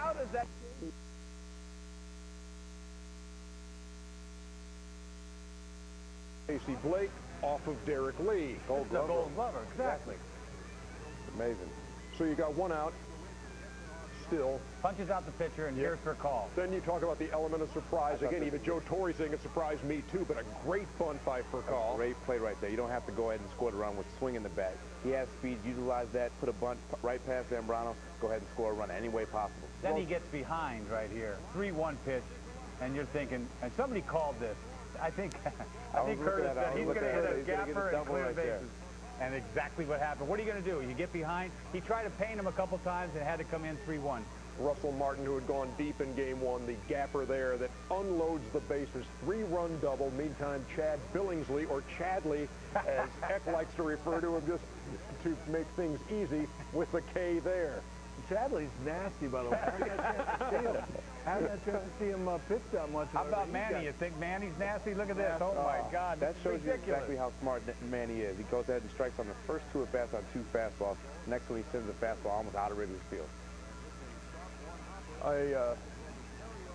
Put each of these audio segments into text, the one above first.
how does that... Casey Blake off of Derek Lee. Gold Glover, exactly. Amazing. So you got one out. Still. Punches out the pitcher, and here's for a call. Then you talk about the element of surprise. Again, even Joe Torre saying it surprised me too, but a great bunt by Furcal. Great play right there. You don't have to go ahead and score the run with swinging the bat. He has speed. Utilize that. Put a bunt right past Zambrano. Go ahead and score a run any way possible. Then he gets behind right here. 3-1 pitch, and you're thinking, and somebody called this. I think Curtis said he's going to hit a gapper and clear bases. And exactly what happened. What are you going to do? You get behind. He tried to paint him a couple times and had to come in 3-1. Russell Martin, who had gone deep in game one, the gapper there that unloads the bases. 3-run double. Meantime, Chad Billingsley, or Chadley, as Eck likes to refer to him, just to make things easy with the K there. Chadley's nasty, by the way. I haven't had a chance to see him. I haven't had a chance to see him pitch that much. How about Manny? You think Manny's nasty? Look at this. Oh, my God. That shows ridiculous. you exactly how smart Manny is. He goes ahead and strikes on the first two at-bats on 2 fastballs. Next one, he sends a fastball almost out of Wrigley Field.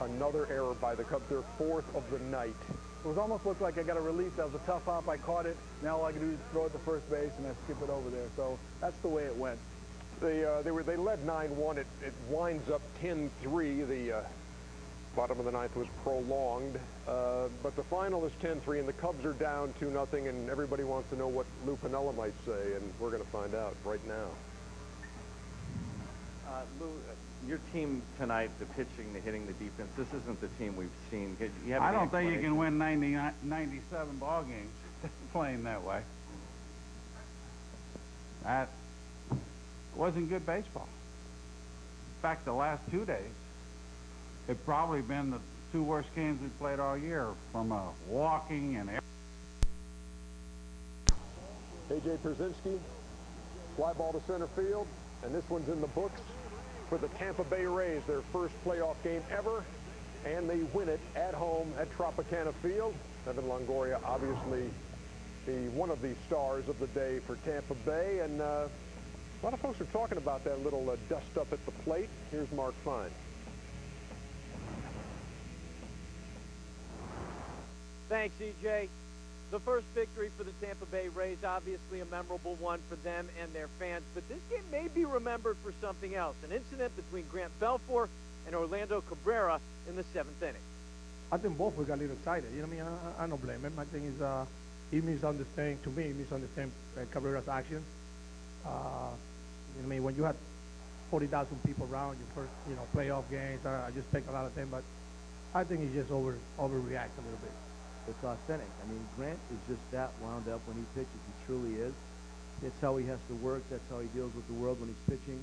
Another error by the Cubs, their 4th of the night. It was almost looked like I got a release. That was a tough hop. I caught it. Now all I can do is throw it to first base and then skip it over there. So that's the way it went. They led 9-1. It winds up 10-3. The bottom of the 9th was prolonged, but the final is 10-3, and the Cubs are down 2-0, and everybody wants to know what Lou Piniella might say, and we're going to find out right now. Lou, your team tonight, the pitching, the hitting, the defense, this isn't the team we've seen. You have I don't think you can win 97 ball games playing that way. That wasn't good baseball. In fact, the last 2 days, it's probably been the 2 worst games we played all year from walking and... A.J. Pierzynski, fly ball to center field, and this one's in the books for the Tampa Bay Rays, their first playoff game ever, and they win it at home at Tropicana Field. Evan Longoria, obviously one of the stars of the day for Tampa Bay, and a lot of folks are talking about that little dust up at the plate. Here's Mark Fine. Thanks, EJ. The first victory for the Tampa Bay Rays, obviously a memorable one for them and their fans, but this game may be remembered for something else, an incident between Grant Belfour and Orlando Cabrera in the 7th inning. I think both we got a little excited. You know what I mean? I don't blame him. I think he misunderstood, to me, he misunderstood Cabrera's actions. You know what I mean? When you had 40,000 people around your first, playoff games, I just take a lot of them, but I think he just overreacts a little bit. It's authentic. I mean, Grant is just that wound up when he pitches. He truly is. It's how he has to work. That's how he deals with the world when he's pitching.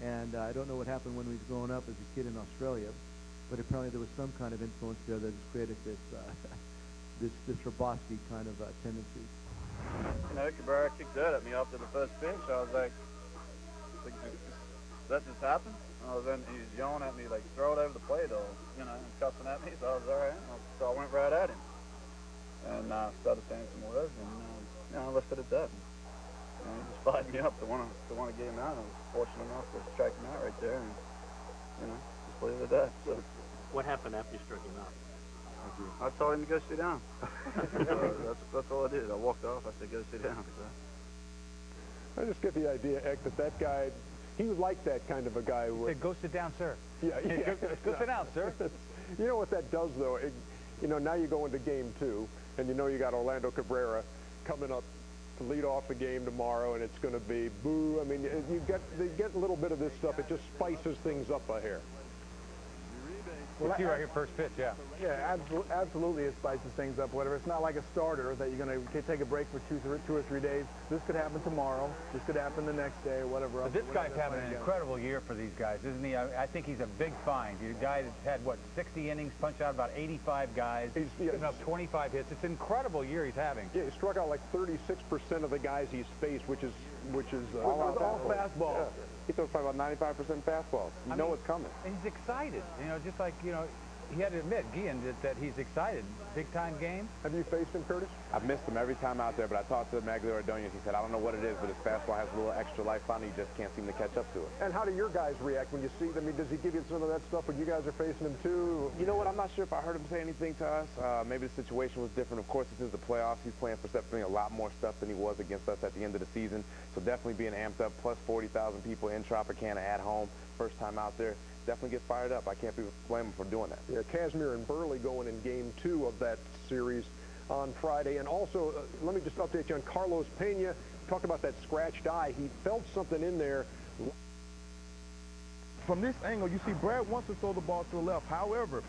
And I don't know what happened when he was growing up as a kid in Australia, but apparently there was some kind of influence there that has created this this Robosky kind of tendency. Cabrera kicked dirt at me after the first pitch. I was like, did that just happen? Then he was yelling at me like, throw it over the plate, or and cussing at me. So I was all right. So I went right at him and started saying some words, and I left it at that. He just fired me up to want to get him out. I was fortunate enough to strike him out right there, and just leave it at that. So. What happened after you struck him out? I told him to go sit down. That's all I did. I walked off. I said, go sit down. I just get the idea, Eck, that guy, he was like that kind of a guy. He said, go sit down, sir. Yeah. Go sit down, sir. You know what that does, though? Now you go into game 2, and you got Orlando Cabrera coming up to lead off the game tomorrow, and it's going to be boo. I mean, you get a little bit of this stuff. It just spices things up a hair. Well, see right here, first pitch, yeah. Yeah, absolutely it spices things up, whatever. It's not like a starter that you're going to take a break for two or three days. This could happen tomorrow. This could happen the next day, or whatever. But this guy's having an incredible year for these guys, isn't he? I think he's a big find. He's a guy that's had, 60 innings, punched out about 85 guys, given up 25 hits. It's an incredible year he's having. Yeah, he struck out like 36% of the guys he's faced, which is all fastballs. Yeah. He throws probably about 95% fastballs. You know it's coming. And he's excited. Just like, he had to admit, Guillen, that he's excited. Big-time game. Have you faced him, Curtis? I've missed him every time out there, but I talked to Magglio Ordonez. He said, I don't know what it is, but his fastball has a little extra life on it. He just can't seem to catch up to it. And how do your guys react when you see them? I mean, does he give you some of that stuff when you guys are facing him, too? You know what? I'm not sure if I heard him say anything to us. Maybe the situation was different. Of course, this is the playoffs. He's playing for definitely a lot more stuff than he was against us at the end of the season. So definitely being amped up, plus 40,000 people in Tropicana at home, first time out there. Definitely get fired up. I can't blame him for doing that. Yeah, Kazmir and Burley going in game 2 of that series on Friday. And also, let me just update you on Carlos Pena. Talk about that scratched eye. He felt something in there. From this angle, you see Brad wants to throw the ball to the left. However,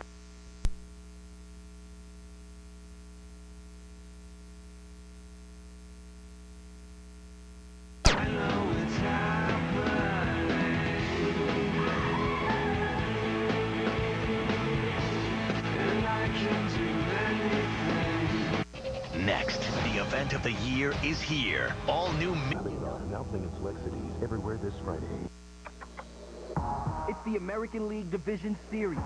Next, the event of the year is here. All new... Announcing its Lexities everywhere this Friday. It's the American League Division Series.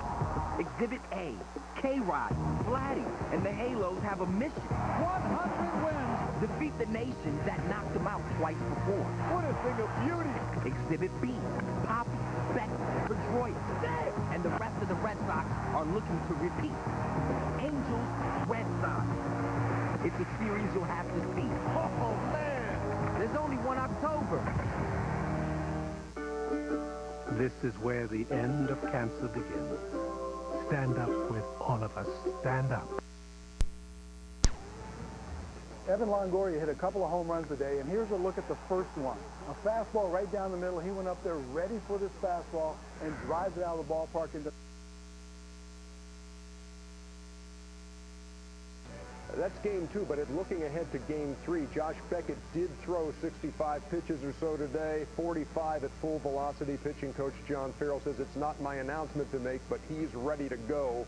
Exhibit A, K-Rod, Vladdy, and the Halos have a mission. 100 wins! Defeat the nation that knocked them out twice before. What a thing of beauty! Exhibit B, Poppy, Beck, Pedroia, and the rest of the Red Sox are looking to repeat. Angels, Red Sox. It's a series you'll have to see. Oh, man! There's only one October. This is where the end of cancer begins. Stand up with all of us. Stand up. Evan Longoria hit a couple of home runs today, and here's a look at the first one. A fastball right down the middle. He went up there ready for this fastball and drives it out of the ballpark into... That's game 2, but looking ahead to game 3, Josh Beckett did throw 65 pitches or so today, 45 at full velocity. Pitching coach John Farrell says it's not my announcement to make, but he's ready to go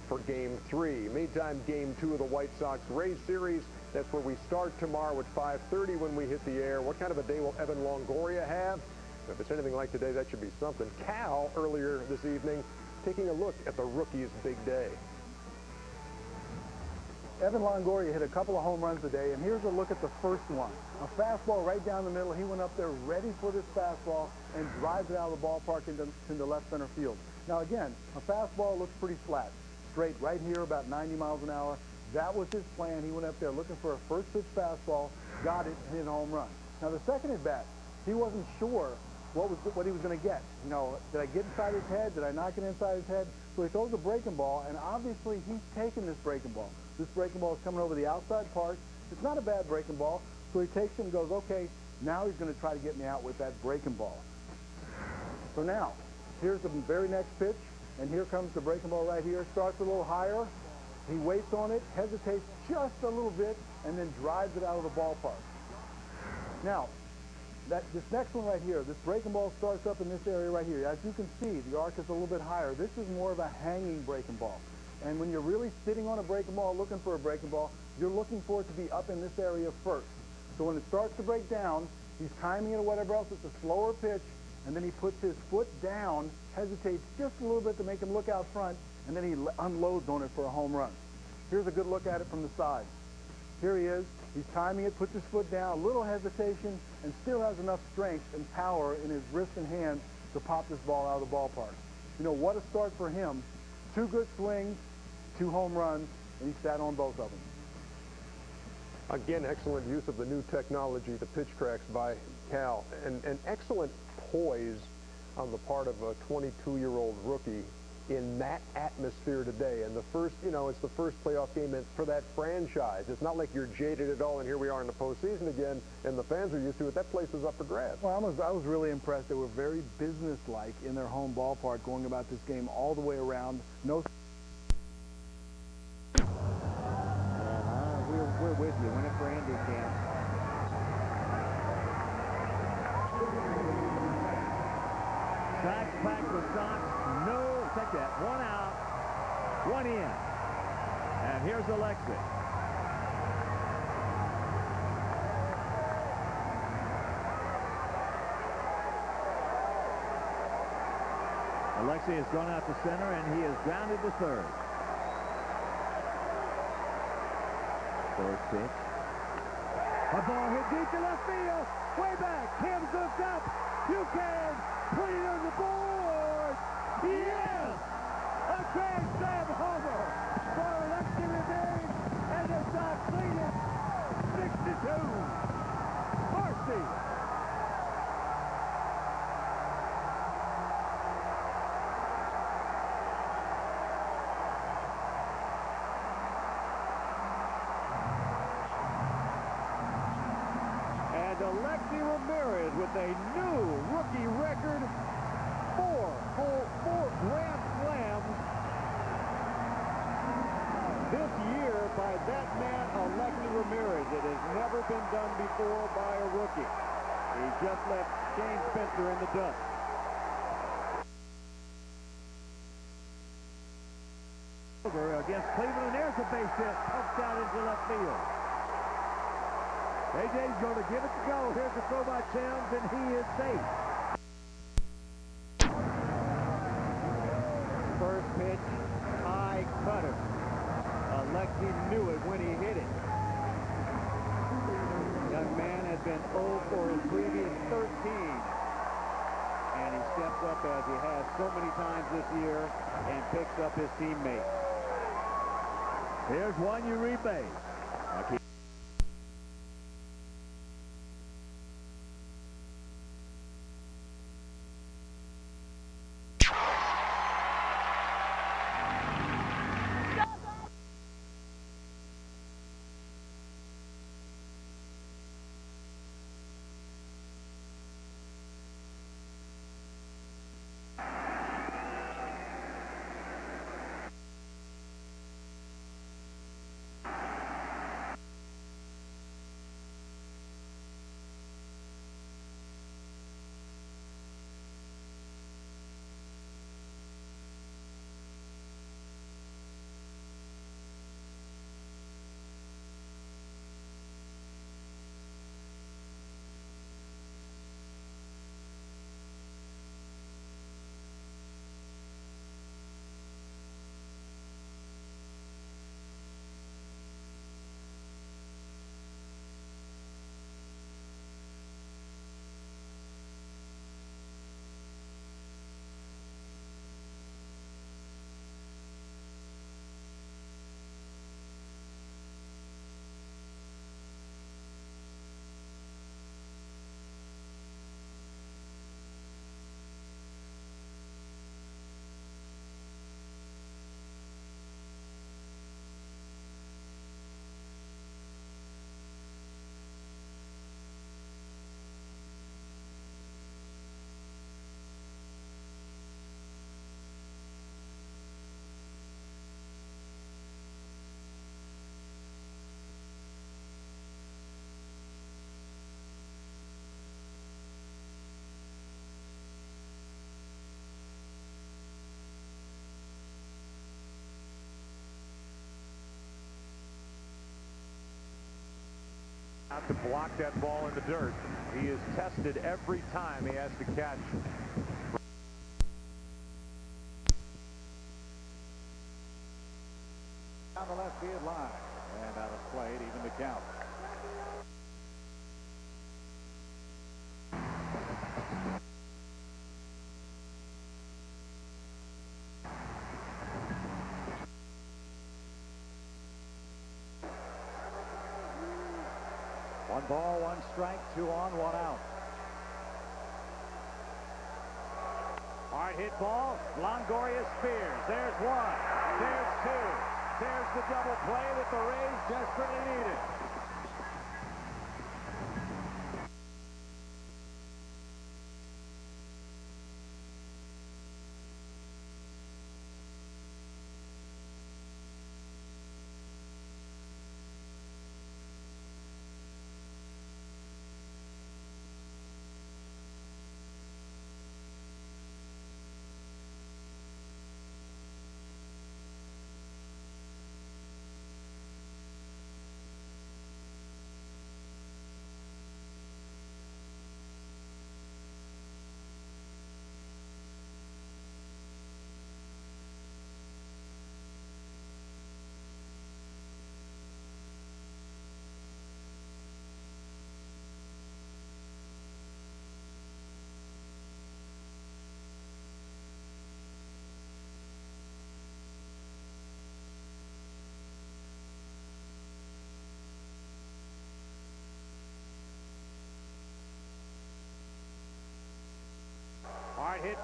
for game 3. Meantime, game 2 of the White Sox-Rays series, that's where we start tomorrow at 5:30 when we hit the air. What kind of a day will Evan Longoria have? If it's anything like today, that should be something. Cal, earlier this evening, taking a look at the rookie's big day. Evan Longoria hit a couple of home runs today, and here's a look at the first one. A fastball right down the middle. He went up there ready for this fastball and drives it out of the ballpark into left center field. Now again, a fastball looks pretty flat. Straight right here, about 90 miles an hour. That was his plan. He went up there looking for a first pitch fastball, got it, and hit a home run. Now the second at bat, he wasn't sure what he was going to get. You know, did I get inside his head? Did I not get inside his head? So he throws a breaking ball, and obviously he's taking this breaking ball. This breaking ball is coming over the outside part. It's not a bad breaking ball. So he takes it and goes, okay, now he's going to try to get me out with that breaking ball. So now, here's the very next pitch, and here comes the breaking ball right here. Starts a little higher. He waits on it, hesitates just a little bit, and then drives it out of the ballpark. Now, this next one right here, this breaking ball starts up in this area right here. As you can see, the arc is a little bit higher. This is more of a hanging breaking ball. And when you're really sitting on a breaking ball, looking for a breaking ball, you're looking for it to be up in this area first. So when it starts to break down, he's timing it or whatever else. It's a slower pitch, and then he puts his foot down, hesitates just a little bit to make him look out front, and then he unloads on it for a home run. Here's a good look at it from the side. Here he is. He's timing it, puts his foot down, a little hesitation, and still has enough strength and power in his wrist and hands to pop this ball out of the ballpark. You know, what a start for him. 2 good swings, 2 home runs, and he sat on both of them. Again, excellent use of the new technology, the pitch tracks by Cal, and excellent poise on the part of a 22-year-old rookie in that atmosphere today. And the first, you know, it's the first playoff game for that franchise. It's not like you're jaded at all, and here we are in the postseason again, and the fans are used to it. That place is up for grabs. Well, I was really impressed. They were very businesslike in their home ballpark, going about this game all the way around. No. We're with you. Win it for Andy, Cam. Sox pack for Sox. No, take that. 1 out, 1 in. And here's Alexis. Alexi has gone out to center, and he is grounded to third. First pitch. A ball hit deep to left field. Way back. Kim's looks up. You can put it on the board. Yes! A grand slam homer for Alexi Ramirez, and the Sox lead it 6-2. Marcy. And Alexi Ramirez with a new rookie record, four grand slams this year by that man, Alexi Ramirez. It has never been done before by a rookie. He just left Shane Spencer in the dust. Over against Cleveland, and there's a base hit, poked out into left field. AJ's going to give it to go. Here's the throw by Towns, and he is safe. First pitch, high cutter. Alexi knew it when he hit it. Young man has been 0 for his previous 13. And he steps up as he has so many times this year and picks up his teammate. Here's one Uribe. To block that ball in the dirt. He is tested every time he has to catch. Down the left field line and out of play to even the count. One ball, one strike, 2 on, 1 out. Hard hit ball. Longoria spears. There's one. There's two. There's the double play that the Rays desperately needed. hit.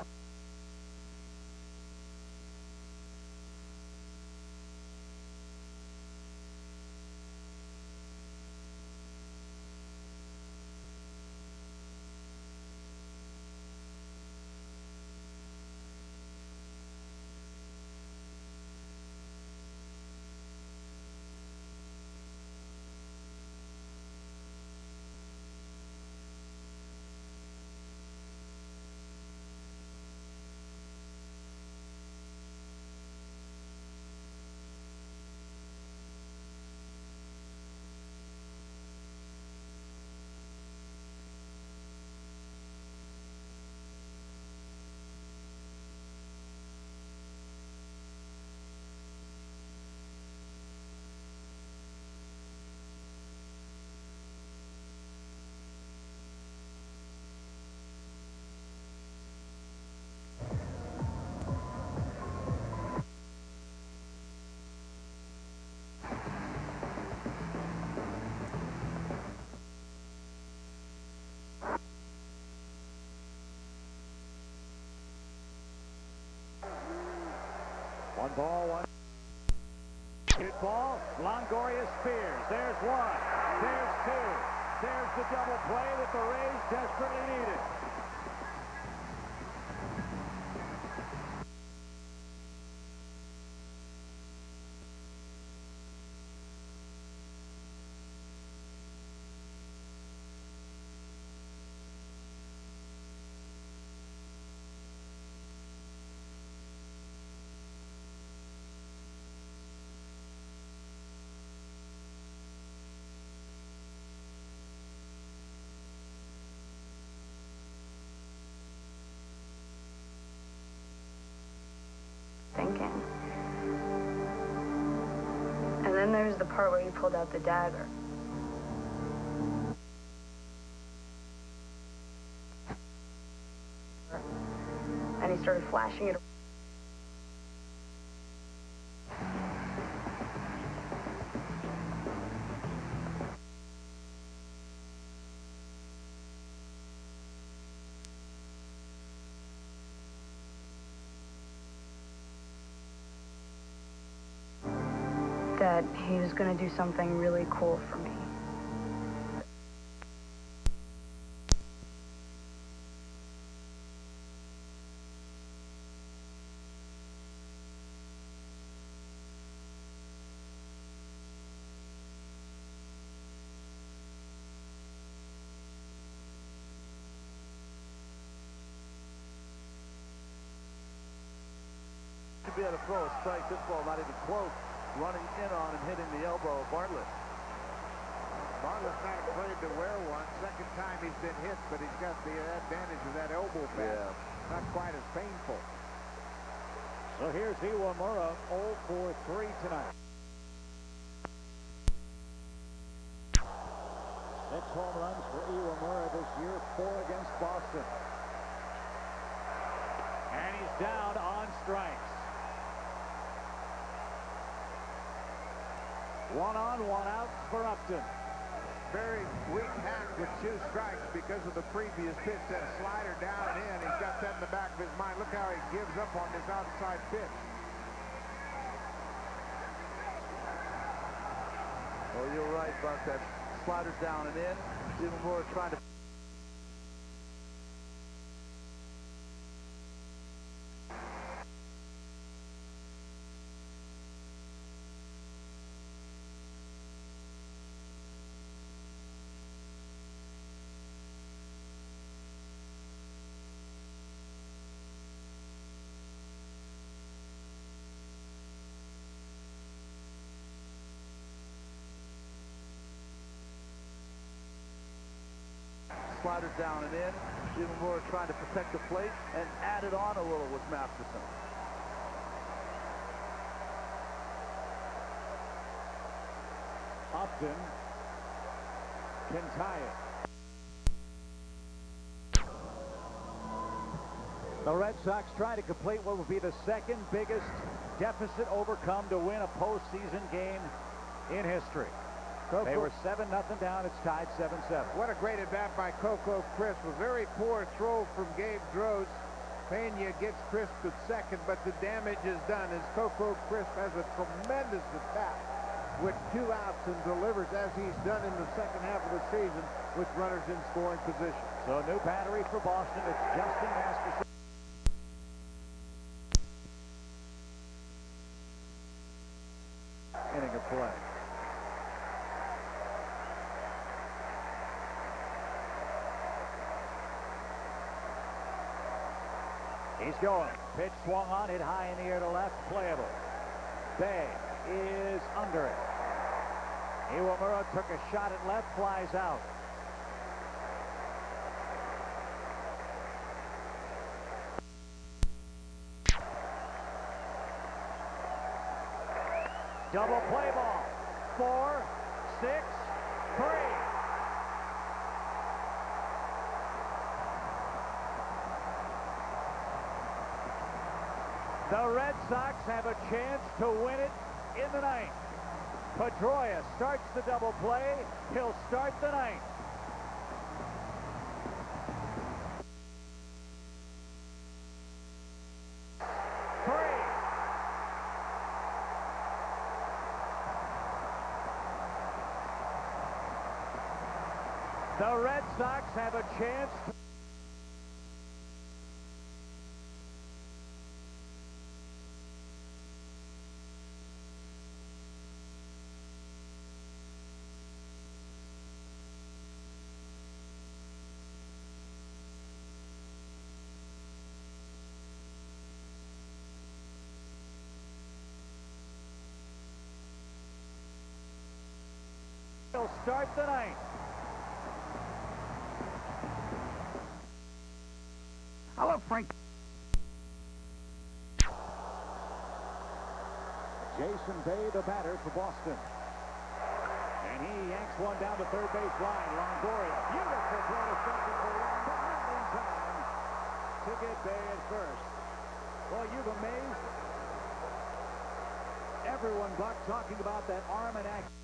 One ball, one hit ball. Longoria Spears. There's one. There's two. There's the double play that the Rays desperately needed. Thinking. And then there's the part where you pulled out the dagger. And he started flashing it. That he was going to do something really cool for me. To be able to throw a strike, this ball not even close. Running in on and hitting the elbow of Bartlett. Bartlett's not afraid to wear one. Second time he's been hit, but he's got the advantage of that elbow pad. Yeah. Not quite as painful. So here's Iwamura, 0 for 3 tonight. 6 home runs for Iwamura this year, 4 against Boston. And he's down on strikes. 1 on, 1 out for Upton. Very weak hand with 2 strikes because of the previous pitch. That slider down and in. He's got that in the back of his mind. Look how he gives up on this outside pitch. Oh, you're right about that slider down and in. Iwamura trying to... Slider down and in. Iwamura trying to protect the plate and add it on a little with Masterson. Upton can tie it. The Red Sox trying to complete what would be the second biggest deficit overcome to win a postseason game in history. They were 7-0 down. It's tied 7-7. What a great at bat by Coco Crisp. A very poor throw from Gabe Droz. Pena gets Crisp at second, but the damage is done as Coco Crisp has a tremendous attack with 2 outs and delivers as he's done in the second half of the season with runners in scoring position. So new battery for Boston. It's Justin Masterson. Inning of play. He's going. Pitch swung on, hit high in the air to left, playable. Bay is under it. Iwamura took a shot at left, flies out. Double play ball. 4, 6, 3. The Red Sox have a chance to win it in the ninth. Pedroia starts the double play. He'll start the ninth. The Red Sox have a chance to... He'll start the ninth. I love Frank. Jason Bay, the batter for Boston. And he yanks one down to third base line. Longoria, beautiful throw to second for one, but not in time to get Bay at first. Well, you've amazed everyone, Buck, talking about that arm and action.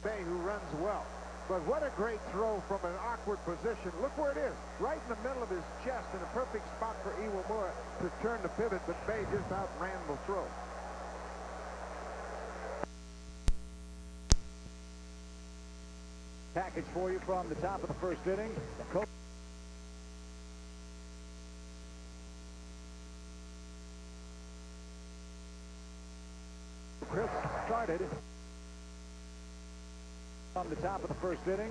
Bay, who runs well. But what a great throw from an awkward position. Look where it is, right in the middle of his chest, in a perfect spot for Iwamura to turn the pivot, but Bay just outran the throw. Package for you from the top of the first inning. Chris started on the top of the first inning.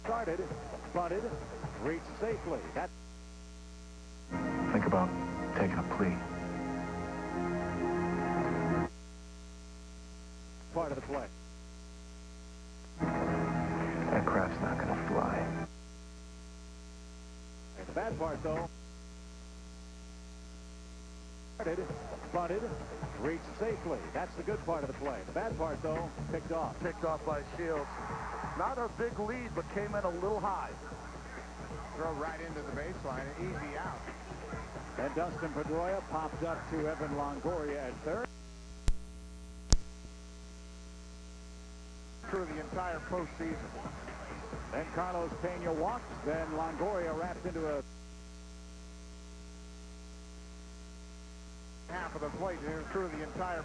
Started, bunted, reached safely. That's Think about taking a plea. part of the play. That craft's not gonna fly. And the bad part, though. Started, bunted, reached safely. That's the good part of the play. The bad part, though, picked off. Picked off by Shields. Not a big lead, but came in a little high. Throw right into the baseline, an easy out. And Dustin Pedroia popped up to Evan Longoria at third. Through the entire postseason. Then Carlos Pena walked. Then Longoria wrapped into a half of the plate through the entire.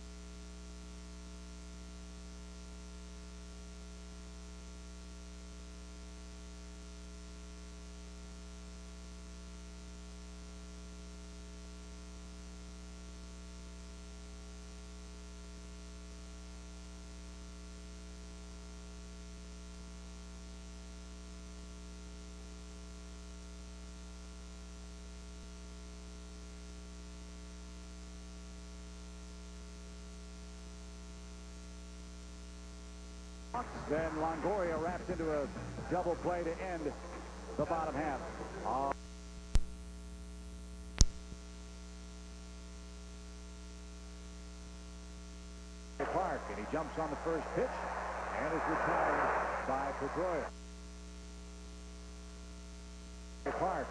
Then Longoria wraps into a double play to end the bottom half. Clark, and he jumps on the first pitch and is retired by Pedroia. Clark.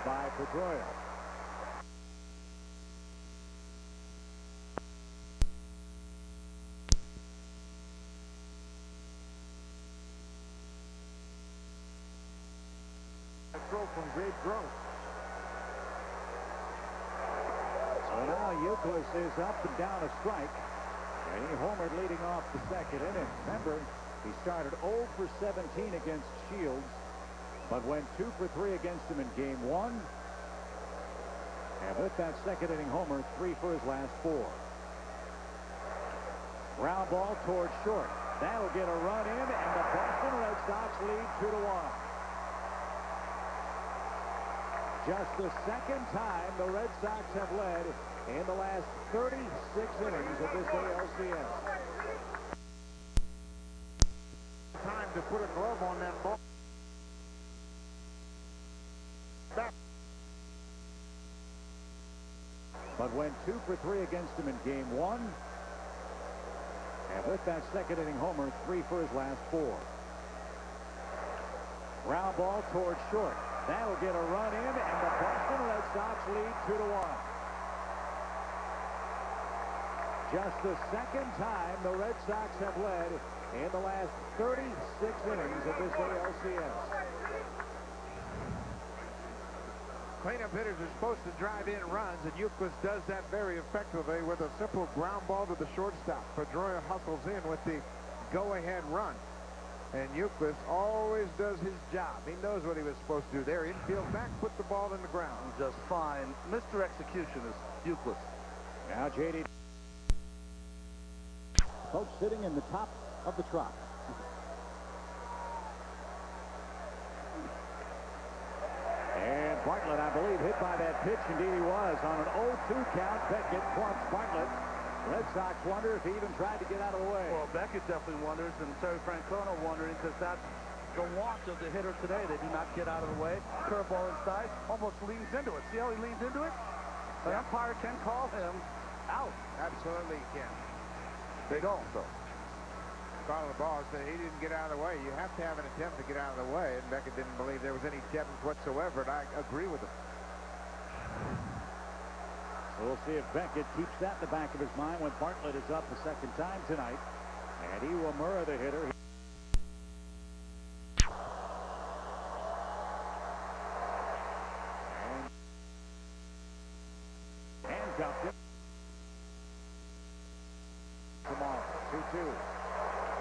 By Pedroia. A throw from Gabe Gross. So now Euclid is up and down a strike. And he homered leading off the second inning. Remember, he started 0 for 17 against Shields, but went 2 for 3 against him in game 1. And with that second inning homer, 3 for his last 4. Ground ball towards short. That'll get a run in, and the Boston Red Sox lead 2-1. Just the second time the Red Sox have led in the last 36 innings of this ALCS. Time to put a glove on that ball. But went 2 for 3 against him in game 1. And with that second inning homer, 3 for his last 4. Ground ball towards short. That'll get a run in, and the Boston Red Sox lead 2-1. Just the second time the Red Sox have led in the last 36 innings of this ALCS. Cleanup hitters are supposed to drive in runs, and Euclid does that very effectively with a simple ground ball to the shortstop. Pedroia hustles in with the go-ahead run. And Euclid always does his job. He knows what he was supposed to do there. Infield back, put the ball in the ground. Just fine. Mr. Execution is Euclid. Now J.D. Folks sitting in the top of the trop. And Bartlett, I believe, hit by that pitch. Indeed he was. On an 0-2 count, Beckett clumps Bartlett. Red Sox wonder if he even tried to get out of the way. Well, Beckett definitely wonders, and Terry Francona wondering, because that's the watch of the hitter today. They do not get out of the way. Curveball inside, almost leans into it. See how he leans into it? The umpire can call him out. Absolutely he can. They don't, though. Call the ball, said he didn't get out of the way. You have to have an attempt to get out of the way, and Beckett didn't believe there was any attempt whatsoever, and I agree with him. So we'll see if Beckett keeps that in the back of his mind when Bartlett is up the second time tonight. And Iwamura, the hitter. And handcuffed him. Tomorrow, 2-2.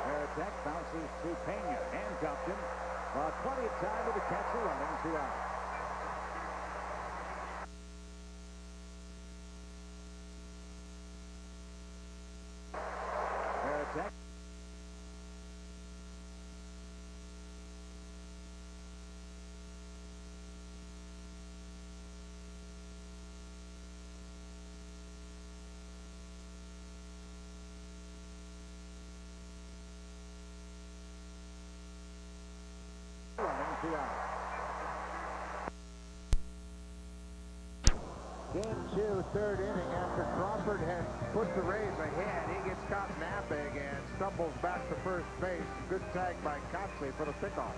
Veritek bounces to Pena. Handcuffed him. Plenty of time with the catcher running 2 out. Veritek. Running 2 out. Into third inning after Crawford had put the Rays ahead. He gets caught napping and stumbles back to first base. Good tag by Coxley for the pickoff.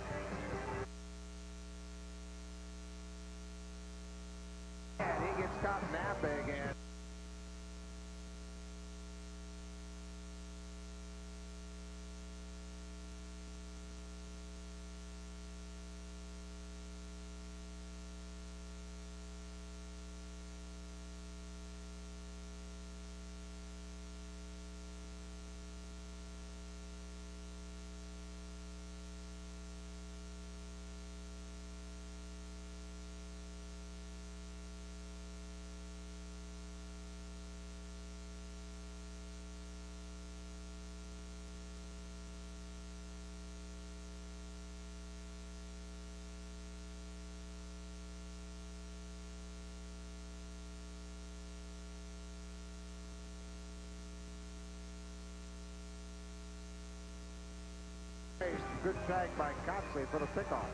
Good tag by Kotze for the pickoff.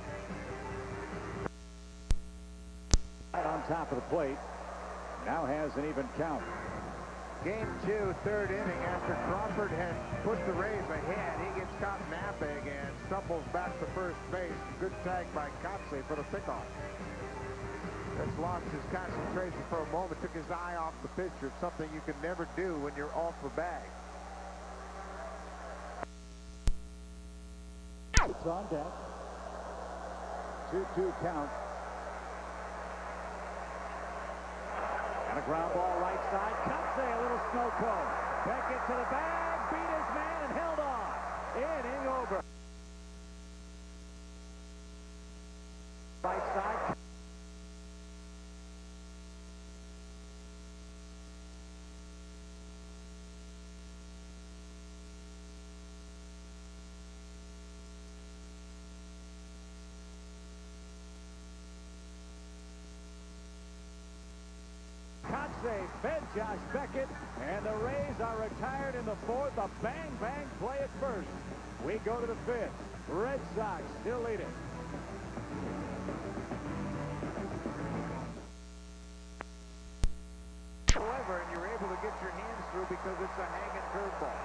Right on top of the plate. Now has an even count. Game 2, third inning, after Crawford had put the Rays ahead, he gets caught napping and stumbles back to first base. Good tag by Kotze for the pickoff. Just lost his concentration for a moment, took his eye off the pitcher. It's something you can never do when you're off the bag. It's on deck. 2-2 count. And a ground ball right side. Kotze, a little snow cone. Beckett to the bag, beat his man and held on. Inning over. Right side. Kotze fed Josh Beckett, and the Rays are retired in the fourth. A bang-bang play at first. We go to the fifth. Red Sox still leading. However, and you're able to get your hands through because it's a hanging curveball.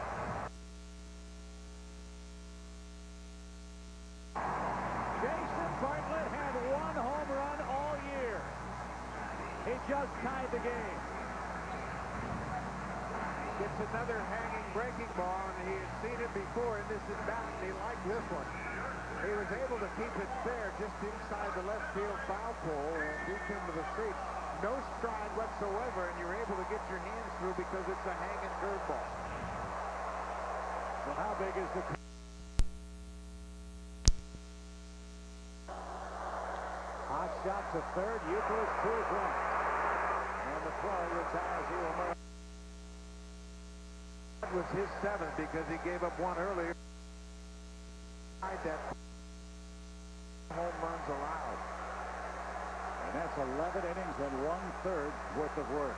Jason Bartlett had one home run all year. He just tied the game. Gets another hanging breaking ball, and he has seen it before in this at-bat, and he liked this one. He was able to keep it fair just inside the left field foul pole and deep into the seats. No stride whatsoever, and you're able to get your hands through because it's a hanging curveball. So how big is the... Hot shot to third. Euclid to his left. And the throw retires Earl. That was his seventh because he gave up one earlier. That home runs allowed. And that's 11 innings and 1/3 worth of work.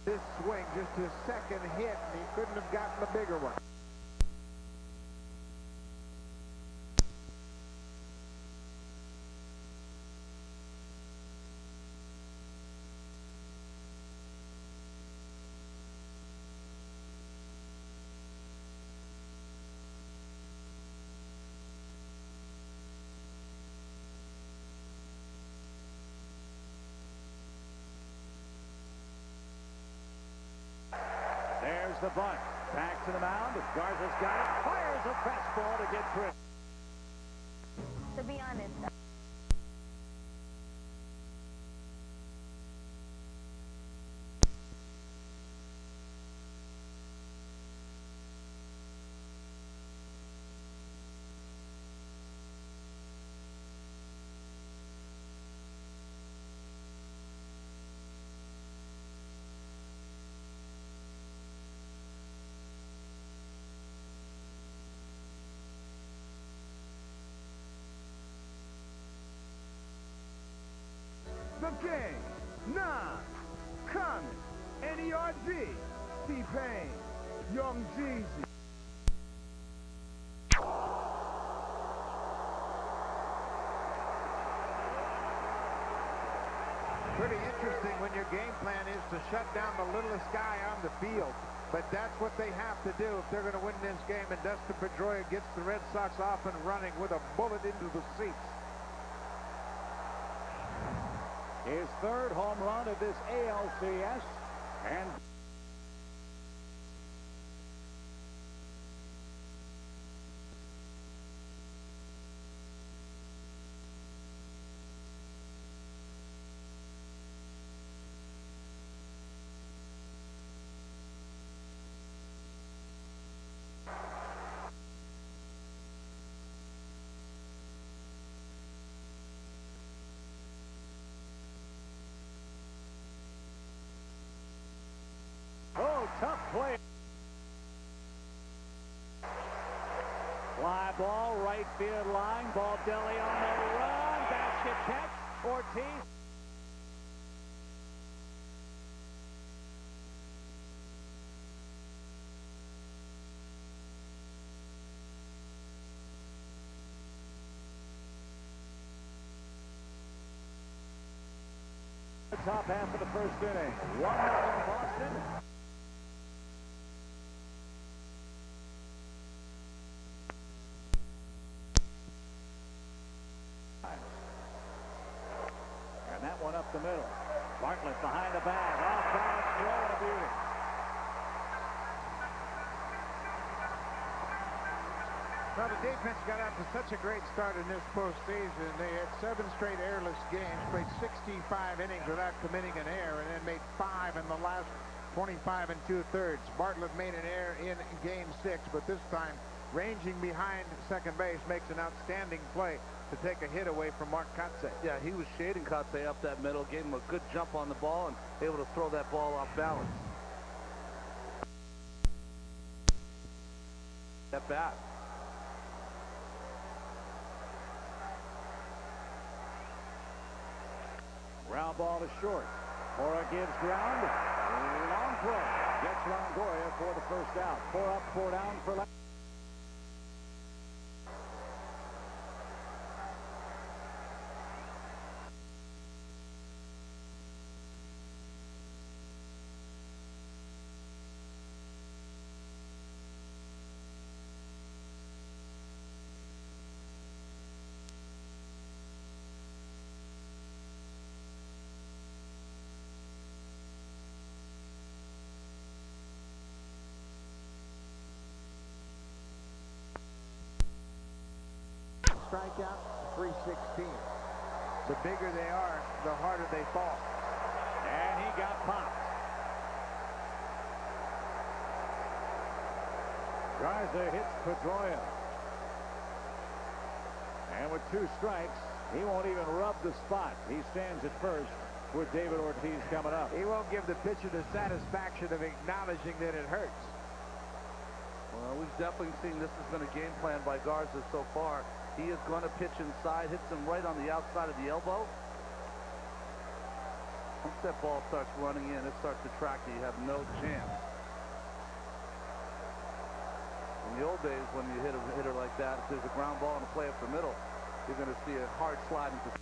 This swing, just his second hit, and he couldn't have gotten a bigger one. There's the bunt. Back to the mound. Garza's got it. Fires a fastball to get through. To be honest, game. Nas, Common, N.E.R.D., T-Pain, Young Jeezy. Pretty interesting when your game plan is to shut down the littlest guy on the field. But that's what they have to do if they're going to win this game. And Dustin Pedroia gets the Red Sox off and running with a bullet into the seats. His third home run of this ALCS. And tough play. Fly ball, right field line. Baldelli on the run. Basket catch. Ortiz. The top half of the first inning. 1-0 Boston. And that one up the middle. Bartlett behind the bag. Off balance throw and a beauty. Well, the defense got out to such a great start in this postseason. They had 7 straight airless games, played 65 innings without committing an error, and then made 5 in the last 25 2/3. Bartlett made an error in Game 6, but this time, ranging behind second base, makes an outstanding play to take a hit away from Mark Kotsay. Yeah, he was shading Kotsay up that middle, gave him a good jump on the ball, and able to throw that ball off balance. At bat. Ground ball to short. Cora gives ground. Long throw. Gets Longoria for the first out. 4 up, 4 down for left. Strikeout, 316. The bigger they are, the harder they fall. And he got popped. Garza hits Pedroia. And with 2 strikes, he won't even rub the spot. He stands at first with David Ortiz coming up. He won't give the pitcher the satisfaction of acknowledging that it hurts. Well, we've definitely seen this has been a game plan by Garza so far. He is going to pitch inside, hits him right on the outside of the elbow. Once that ball starts running in, it starts to track you. You have no chance. In the old days, when you hit a hitter like that, if there's a ground ball and a play up the middle, you're going to see a hard slide into.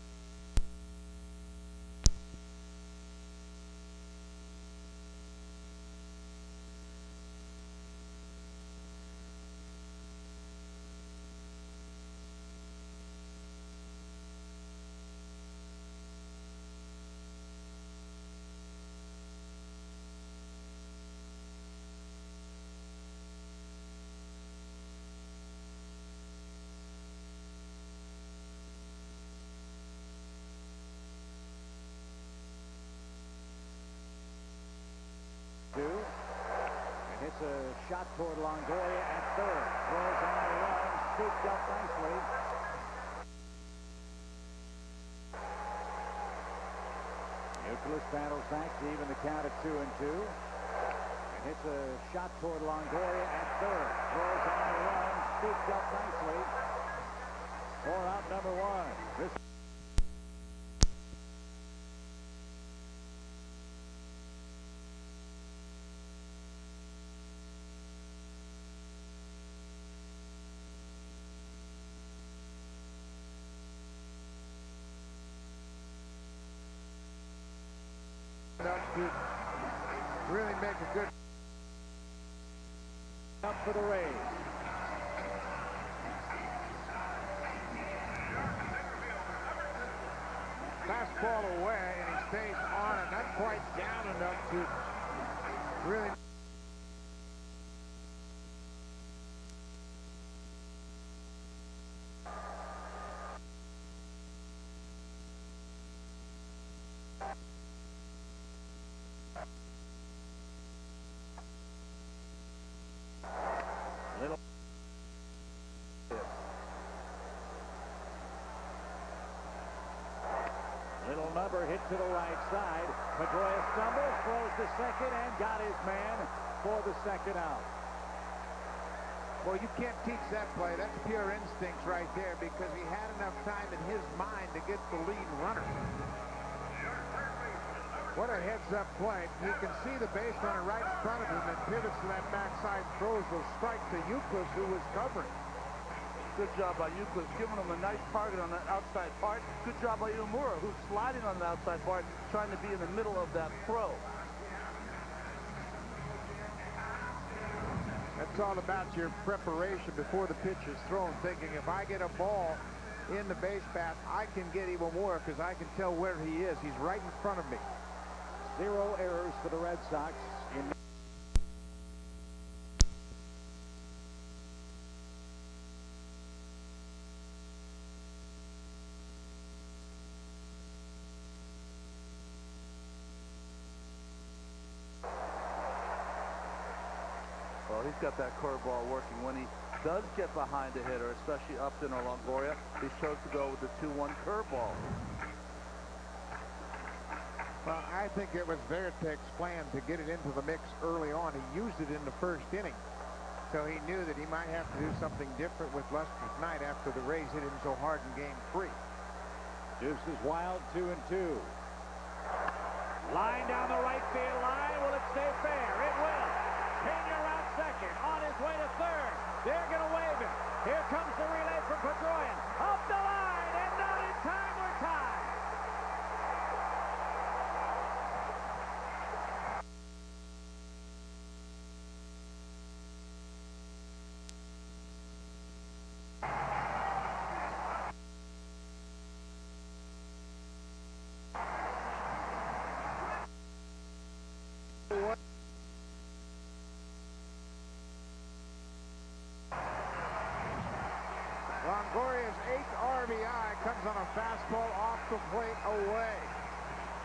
And hits a shot toward Longoria at third. Throws on the run, scooped up nicely. Euclid paddles back to even the count at 2-2. And hits a shot toward Longoria at third. Throws on the run, scooped up nicely. 4 out number 1. This to really make a good up for the Rays. Fastball away, and he stays on it, not quite down enough to really. Little number hit to the right side. Pedroia stumbles, throws to second, and got his man for the second out. Well, you can't teach that play. That's pure instincts right there because he had enough time in his mind to get the lead runner. What a heads-up play. You can see the base runner right in front of him and pivots to that backside, throws the strike to Euclid, who was covering. Good job by Euclid, giving him a nice target on that outside part. Good job by Uemura, who's sliding on the outside part, trying to be in the middle of that throw. That's all about your preparation before the pitch is thrown, thinking if I get a ball in the base path, I can get even more because I can tell where he is. He's right in front of me. 0 errors for the Red Sox in Well, he's got that curveball working. When he does get behind a hitter, especially Upton or Longoria, he chose to go with the 2-1 curveball. Well, I think it was Veritek's plan to get it into the mix early on. He used it in the first inning, so he knew that he might have to do something different with Lester's night after the Rays hit him so hard in Game 3. Deuce is wild, 2-2. Line down the right field line. Will it stay fair? It will. Pena around second, on his way to third. They're going to wave him. Here comes the relay from Pedroia. Up the line, and not in time. We're tied. Longoria's 8th RBI comes on a fastball off the plate away.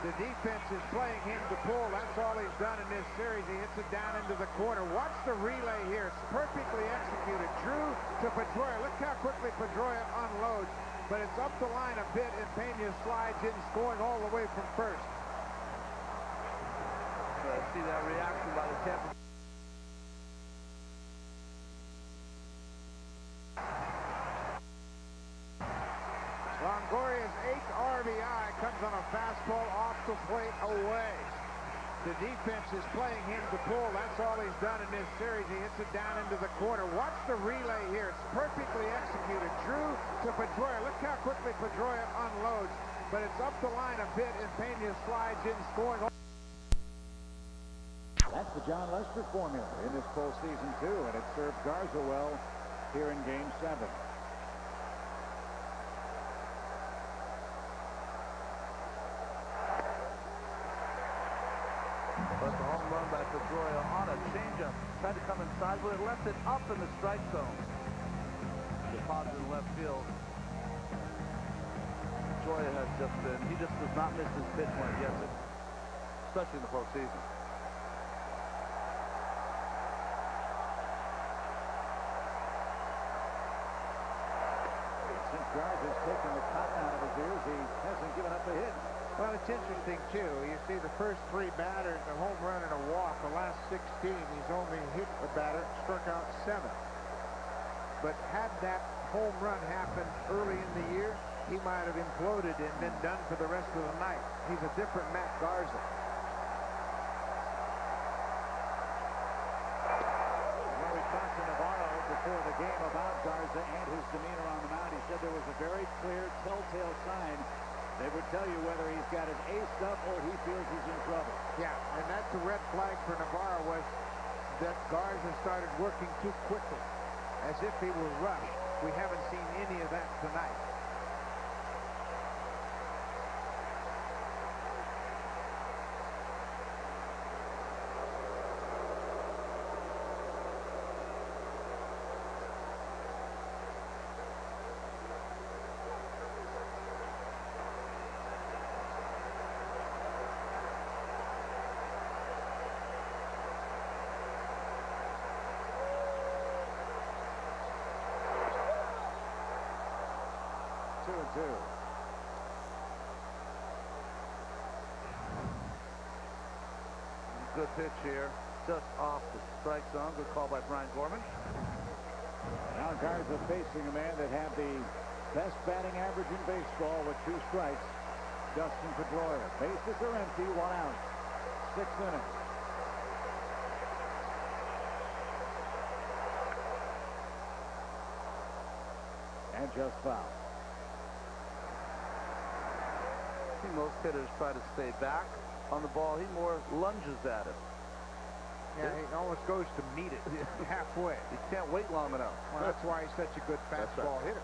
The defense is playing him to pull. That's all he's done in this series. He hits it down into the corner. Watch the relay here. It's perfectly executed. Drew to Pedroia. Look how quickly Pedroia unloads. But it's up the line a bit, and Pena slides in, scoring all the way from first. See that reaction by the Tampa. Longoria's 8th RBI comes on a fastball off the plate away. The defense is playing him to pull. That's all he's done in this series. He hits it down into the corner. Watch the relay here. It's perfectly executed. Drew to Pedroia. Look how quickly Pedroia unloads. But it's up the line a bit, and Pena slides in, scoring. That's the John Lester formula in this postseason, too, and it served Garza well here in Game 7. But the home run by Pedroia on a changeup. Tried to come inside, but it left it up in the strike zone. Deposited in left field. Pedroia has just been, he just does not miss his pitch when he gets it, especially in the postseason. Since Garza's taken the cotton out of his ears, he hasn't given up a hit. Well, it's interesting, too. You see the first 3 batters, a home run and a walk. The last 16, he's only hit a batter, struck out 7. But had that home run happened early in the year, he might have imploded and been done for the rest of the night. He's a different Matt Garza. Well, we talked to Navarro before the game about Garza and his demeanor on the mound. He said there was a very clear telltale sign They would tell you whether he's got his ace up or he feels he's in trouble. Yeah, and that's a red flag for Navarro, was that Garza started working too quickly, as if he were rushed. We haven't seen any of that tonight. Good pitch here, just off the strike zone. Good call by Brian Gorman. Now Garza facing a man that had the best batting average in baseball with 2 strikes, Dustin Pedroia. Bases are empty, 1 out. 6th inning. And just foul. See, most hitters try to stay back on the ball. He more lunges at it. Yeah, he almost goes to meet it halfway. He can't wait long enough. Well, that's why he's such a good fastball hitter.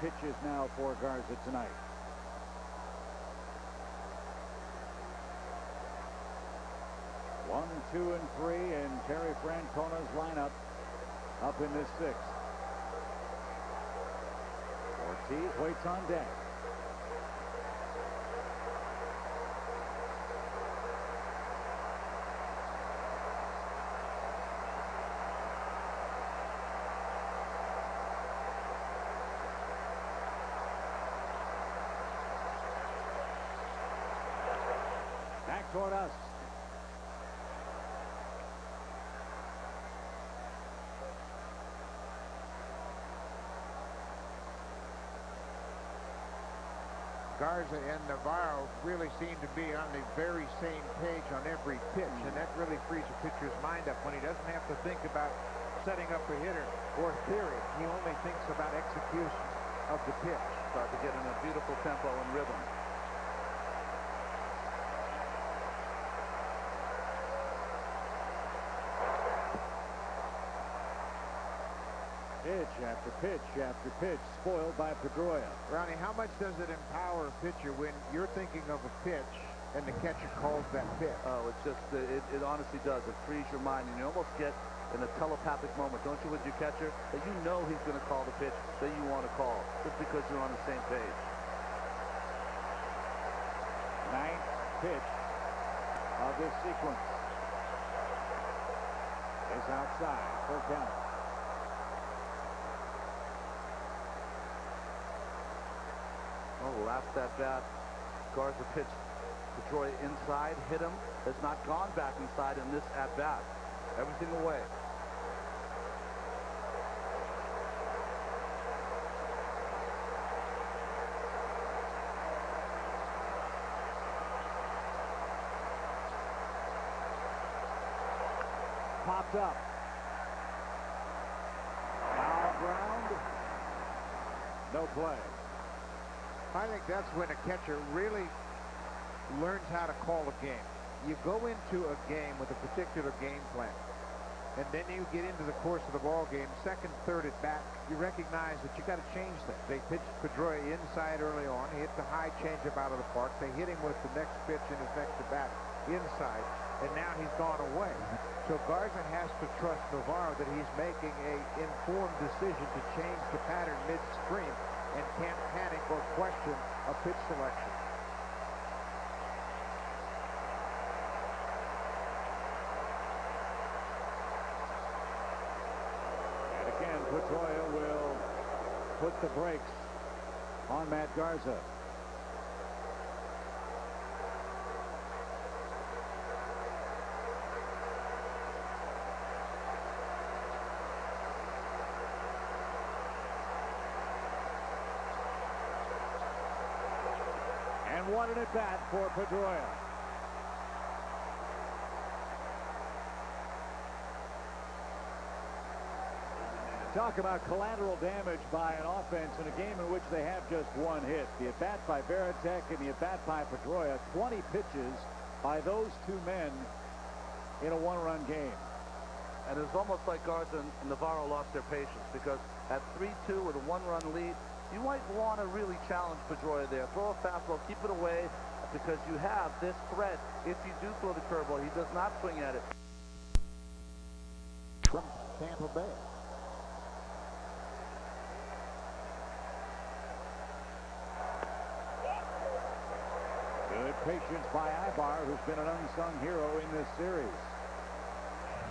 Pitches now for Garza tonight. One, 2, and 3 in Terry Francona's lineup up in this 6th. Ortiz waits on deck. Back toward us. Garza and Navarro really seem to be on the very same page on every pitch, and that really frees a pitcher's mind up when he doesn't have to think about setting up a hitter or theory. He only thinks about execution of the pitch. Start to get in a beautiful tempo and rhythm. Pitch after pitch after pitch, spoiled by Pedroia. Ronnie, how much does it empower a pitcher when you're thinking of a pitch and the catcher calls that pitch? Oh, it's just, it honestly does. It frees your mind, and you almost get in a telepathic moment, don't you, with your catcher, that you know he's going to call the pitch that you want to call, just because you're on the same page. 9th pitch of this sequence is outside, full count. Oh, last at bat, Garza pitched Pedroia inside, hit him, has not gone back inside in this at bat. Everything away. Popped up. Foul ground. No play. I think that's when a catcher really learns how to call a game. You go into a game with a particular game plan, and then you get into the course of the ball game, second, third at bat, you recognize that you got to change that. They pitched Pedroia inside early on. He hit the high changeup out of the park. They hit him with the next pitch in his next at bat inside, and now he's gone away. So Garza has to trust Navarro that he's making a informed decision to change the pattern midstream and can't panic or question a pitch selection. And again, Pedroia will put the brakes on Matt Garza. What an at-bat for Pedroia. Talk about collateral damage by an offense in a game in which they have just one hit. The at-bat by Varitek and the at-bat by Pedroia. 20 pitches by those two men in a one-run game. And it's almost like Garza and Navarro lost their patience, because at 3-2 with a one-run lead, you might want to really challenge Pedroia there. Throw a fastball, keep it away, because you have this threat. If you do throw the curveball, he does not swing at it. From Tampa Bay. Good patience by Ibar, who's been an unsung hero in this series.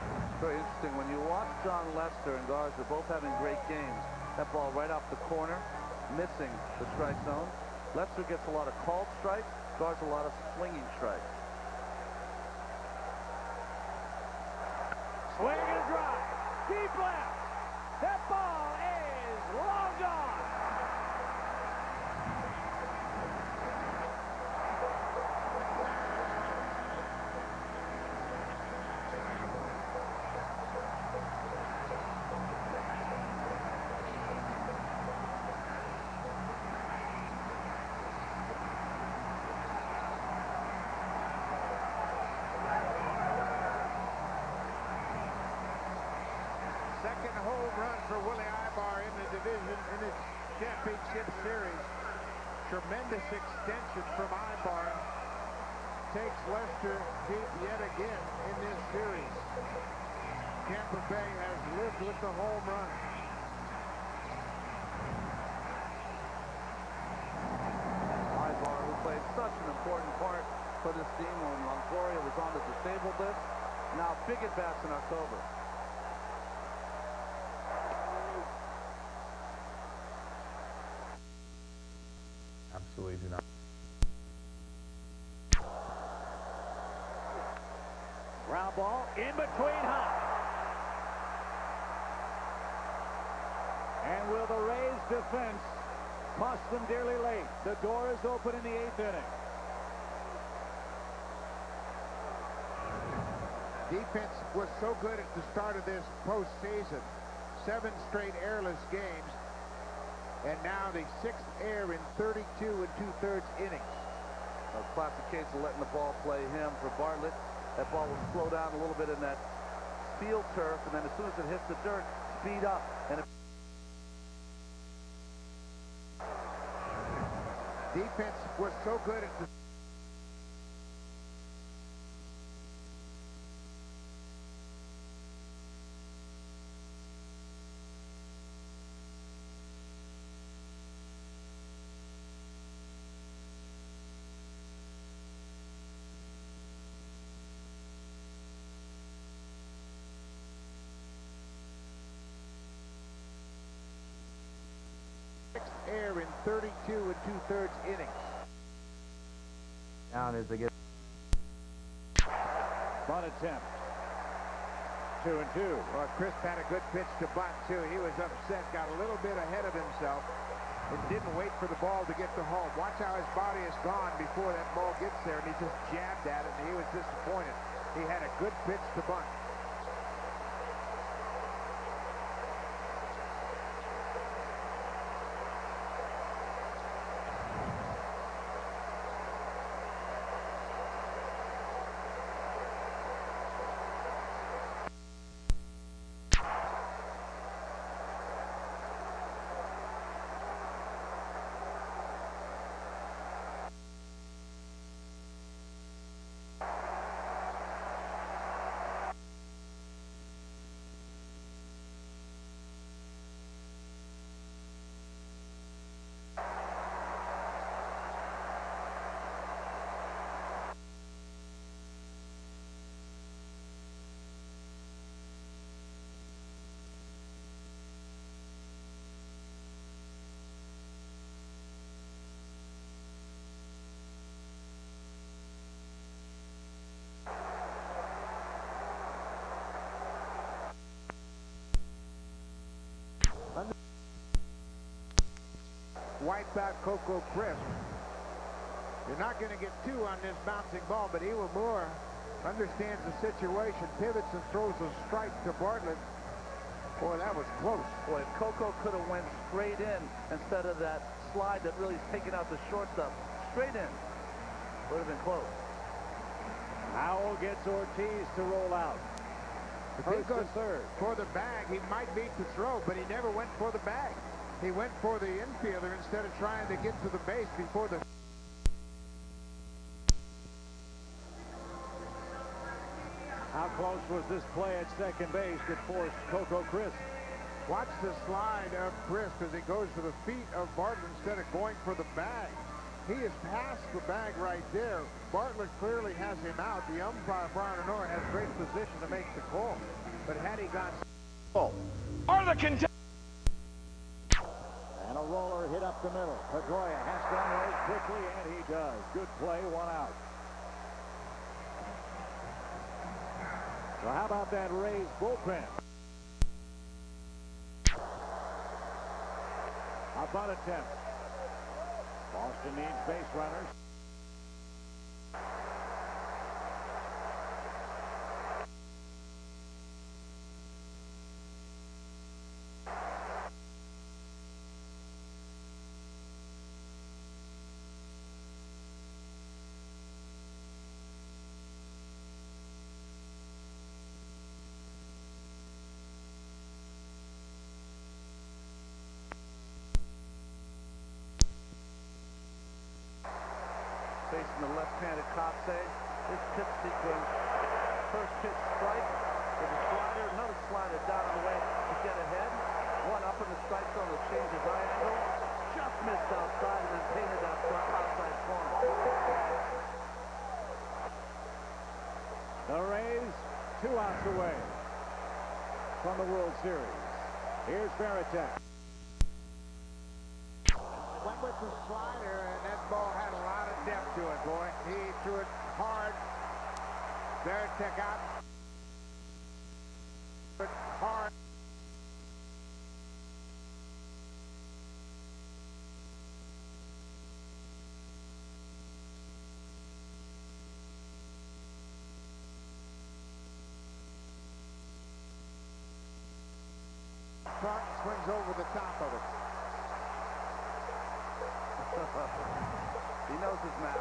It's very interesting. When you watch John Lester and Garza both having great games, that ball right off the corner, missing the strike zone. Lester gets a lot of called strikes, Garza a lot of swinging strikes. Swing and a drive. Deep left. That ball is long gone. Second home run for Willie Ibar in the division in its championship series. Tremendous extension from Ibar. Takes Lester deep yet again in this series. Tampa Bay has lived with the home run. Ibar, who played such an important part for this team when Longoria was on the disabled list. Now big at-bats in October. Absolutely do not. Ground ball in between high. And will the Rays defense cost them dearly late? The door is open in the 8th inning. Defense was so good at the start of this postseason. 7 straight airless games. And now the 6th air in 32 2/3 innings. A classic case of letting the ball play him for Bartlett. That ball will slow down a little bit in that field turf, and then as soon as it hits the dirt, speed up. And Defense was so good at the air in 32 2/3 innings. Down as they get. Bunt attempt. 2-2. Well, Crisp had a good pitch to bunt, too. He was upset, got a little bit ahead of himself, and didn't wait for the ball to get to home. Watch how his body is gone before that ball gets there, and he just jabbed at it, and he was disappointed. He had a good pitch to bunt. Wipe out Coco Crisp. You're not going to get two on this bouncing ball, but Iwamura understands the situation, pivots and throws a strike to Bartlett. Boy, that was close. Boy, if Coco could have went straight in instead of that slide that really is taking out the shortstop. Straight in. Would have been close. Howell gets Ortiz to roll out. If he goes for the bag, he might beat the throw, but he never went for the bag. He went for the infielder instead of trying to get to the base before the... How close was this play at second base that forced Coco Crisp? Watch the slide of Crisp as he goes to the feet of Bartlett instead of going for the bag. He is past the bag right there. Bartlett clearly has him out. The umpire, Brian Honora, has great position to make the call. But had he gone... Are the contenders... And a roller hit up the middle. Pedroia has to unload quickly, and he does. Good play, one out. So how about that Rays bullpen? A bunt attempt. Boston needs base runners. Facing the left-handed Kotsay. This pitch sequence. First pitch strike with a slider, another slider down on the way to get ahead. One up in the strike zone that changes eye angle. Just missed outside and then painted that outside corner. The Rays 2 outs away from the World Series. Here's Varitek. Went with the slider, and that ball had a lot of depth to it, boy. He threw it hard. Varitek out. Hard. Clark swings over the top of it. He knows his map.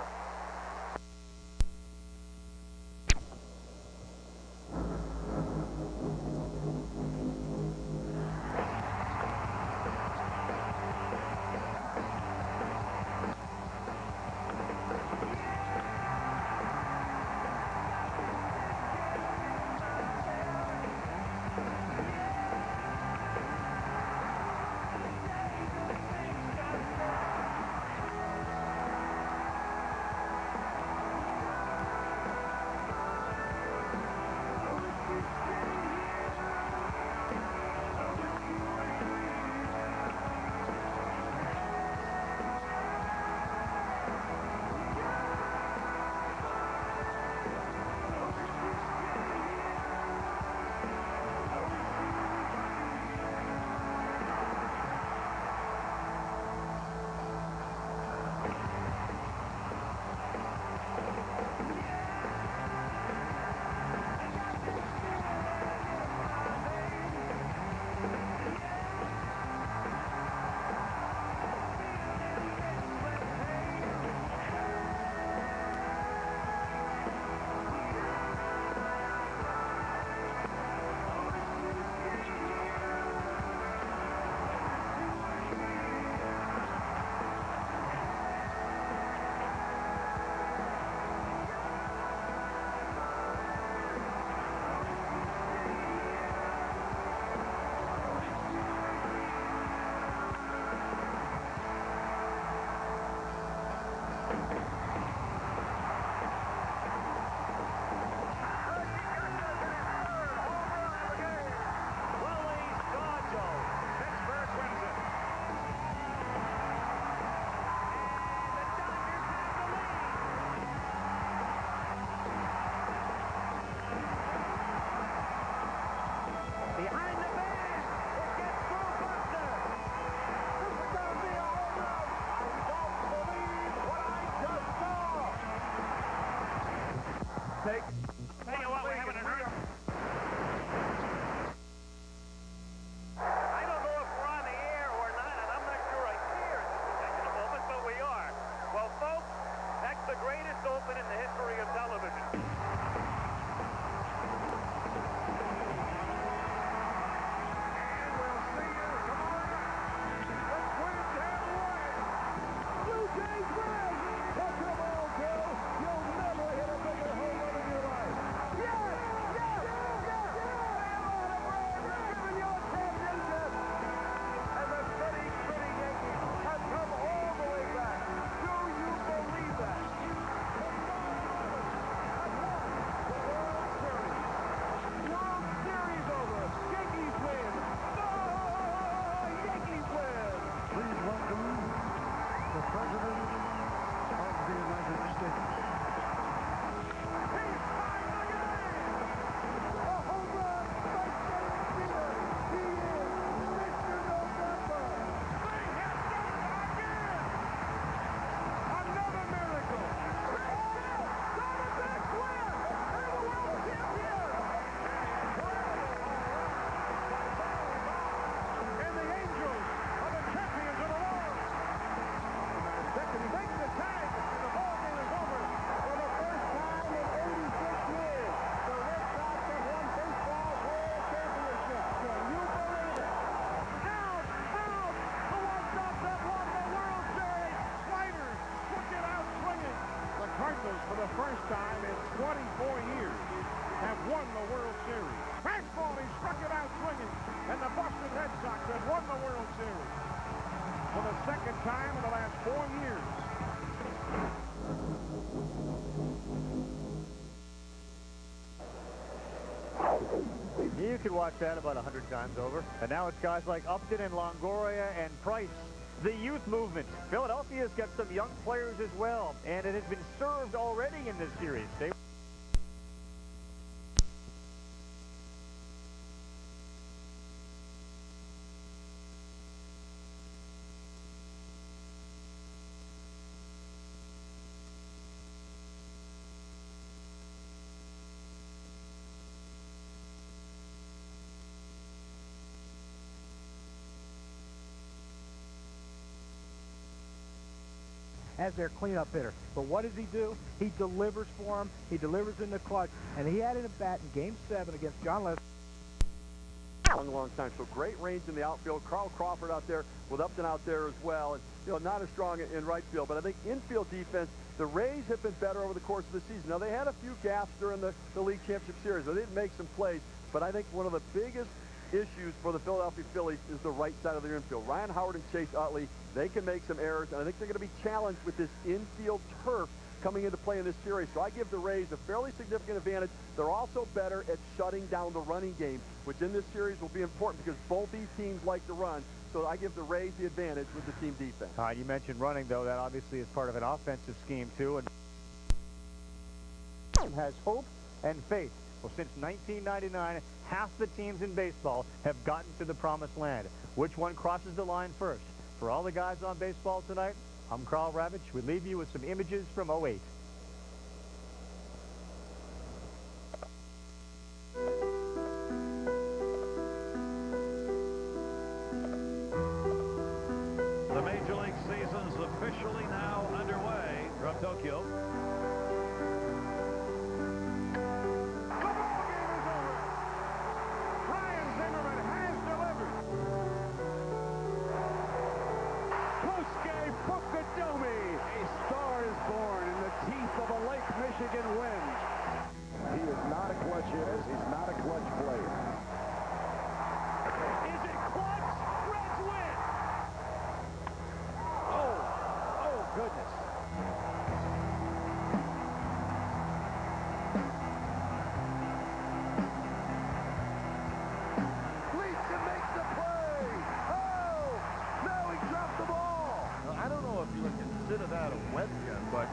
won the World Series. Fastball, he struck it out swinging, and the Boston Red Sox have won the World Series for the second time in the last 4 years. You could watch that about 100 times over. And now it's guys like Upton and Longoria and Price. The youth movement. Philadelphia's got some young players as well, and it has been served already in this series. as their cleanup hitter. But what does he do? He delivers for them. He delivers in the clutch. And he had an at-bat in Game 7 against John Lester. Long time. So great range in the outfield. Carl Crawford out there with Upton out there as well. And, not as strong in right field. But I think infield defense, the Rays have been better over the course of the season. Now, they had a few gaps during the League Championship Series. They didn't make some plays. But I think one of the biggest issues for the Philadelphia Phillies is the right side of their infield. Ryan Howard and Chase Utley, they can make some errors, and I think they're going to be challenged with this infield turf coming into play in this series. So I give the Rays a fairly significant advantage. They're also better at shutting down the running game, which in this series will be important because both these teams like to run. So I give the Rays the advantage with the team defense. You mentioned running, though. That obviously is part of an offensive scheme, too. And has hope and faith. Well, since 1999, half the teams in baseball have gotten to the promised land. Which one crosses the line first? For all the guys on baseball tonight, I'm Carl Ravitch. We leave you with some images from '08. The Major League season's officially now underway from Tokyo. Michigan wins. He is not a clutch hitter. He's not a clutch player. Is it clutch? Reds win. Oh, goodness. Leach makes the play. Oh, no, he dropped the ball. Now, I don't know if you would consider that a wet gun, but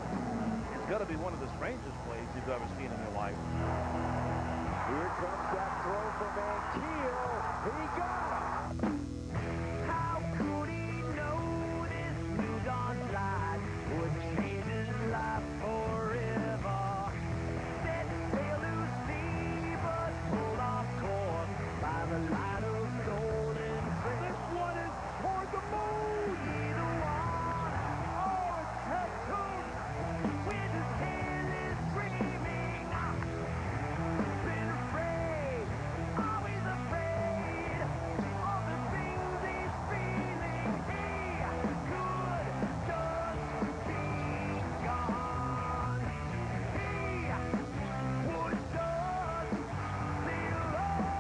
it's got to be one of the strangest plays you've ever seen in your life. Here comes that throw from Mankiel. He got it. How could he know this new dawn light would change his life forever? Set sail to sea, but pulled off course by the light of golden thread. This one is toward the moon. Either one. Oh, it's tattooed. With his tail is dreaming. Been afraid, always afraid of the things he's feeling. He could just be gone. He would just be alone.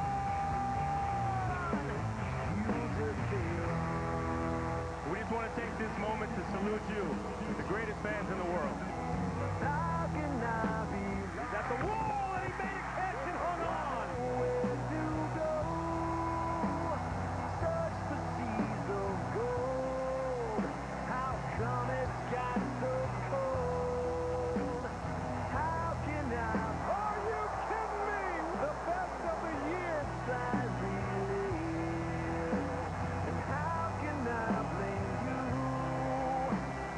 You just be alone. We just want to take this moment to salute you, the greatest fans in the world. How can I be At the wall, and he made a catch and hung on. where to go? Search for seas of gold. How come it's got so cold? How can I? Are you kidding me? The best of the year. Size relive. And how can I blame you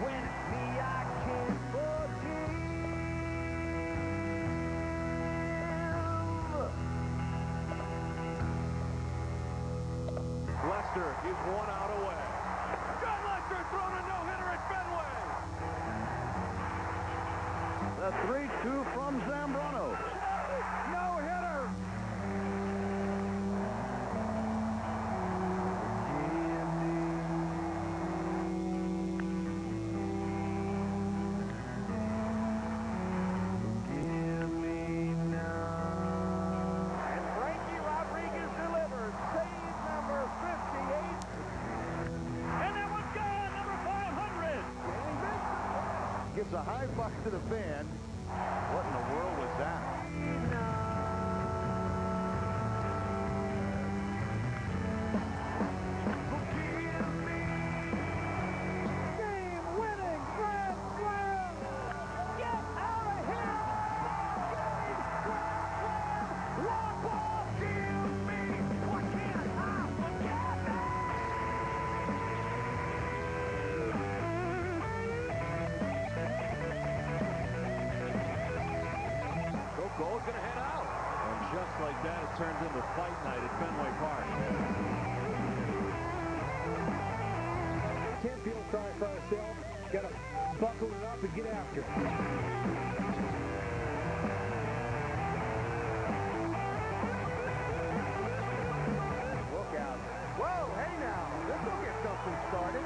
when it's me I can't forgive? Lester is 1 out away. John Lester thrown a no-hitter at Fenway. The 3-2 from Zambrano. No hitter. Give me now. a high five to the fan. What in the world was that? Game-winning grand slam! Get out of here! Long ball! Give me! What can I forget? Coco's going to head out. And just like that, it turns into fight night at Fenway Park. Can't feel sorry for ourselves. Got to buckle it up and get after it. Look out. Whoa, hey now. This will get something started.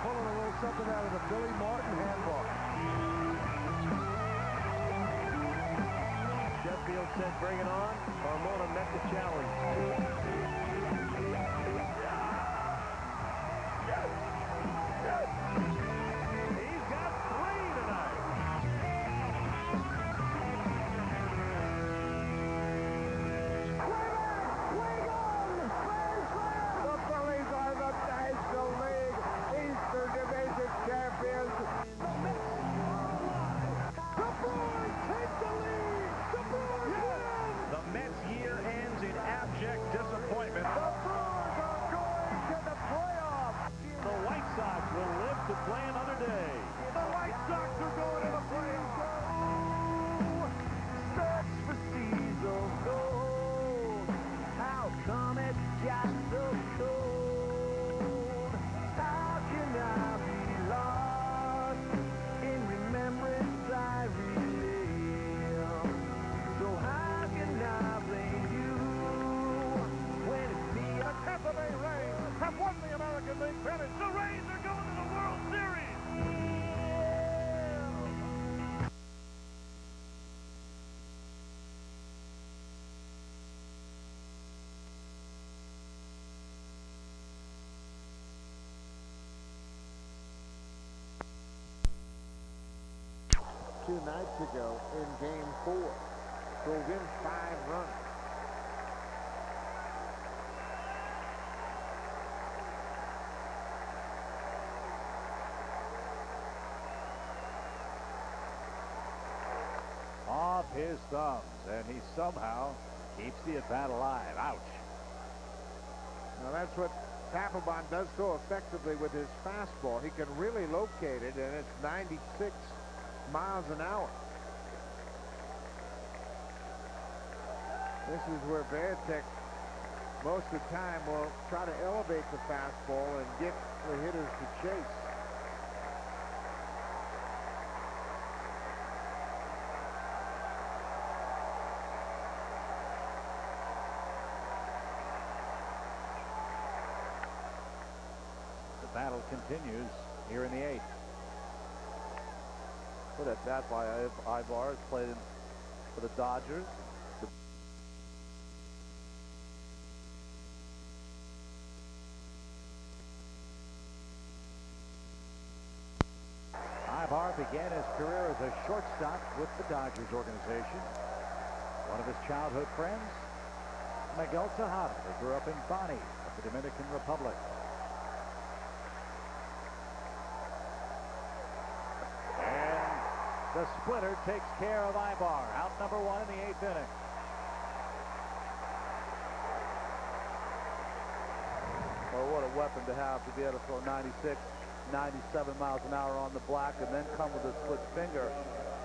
Pulling a little something out of the Billy Martin handball. Sheffield said bring it on. Carmona met the challenge. He's got 3 tonight. The Phillies are the National League Eastern Division champions. The Brewers take the lead. The Brewers win. The Mets' year ends in abject disappointment. The Brewers are going to the playoffs. The White Sox will live to play another day. The White Sox are going to the playoffs. Search for seas of gold. How come it got so cold? How can I be lost in remembrance I relive? So how can I blame you when it's me? The Tampa Bay Rays have won the American League pennant. The Rays are going to the World Series. Two nights ago in Game 4, drove in 5 runs. Off his thumbs, and he somehow keeps the at-bat alive. Ouch. Now that's what Papelbon does so effectively with his fastball. He can really locate it, and it's 96 miles an hour. This is where Varitek most of the time will try to elevate the fastball and get the hitters to chase. The battle continues here in the 8th. Put at bat by Ibar. Has played for the Dodgers. Ibar began his career as a shortstop with the Dodgers organization. One of his childhood friends, Miguel Tejada, who grew up in Bani of the Dominican Republic. And the splitter takes care of Ibar. Out number 1 in the 8th inning. Well, what a weapon to have to be able to throw 96, 97 miles an hour on the black and then come with a split finger.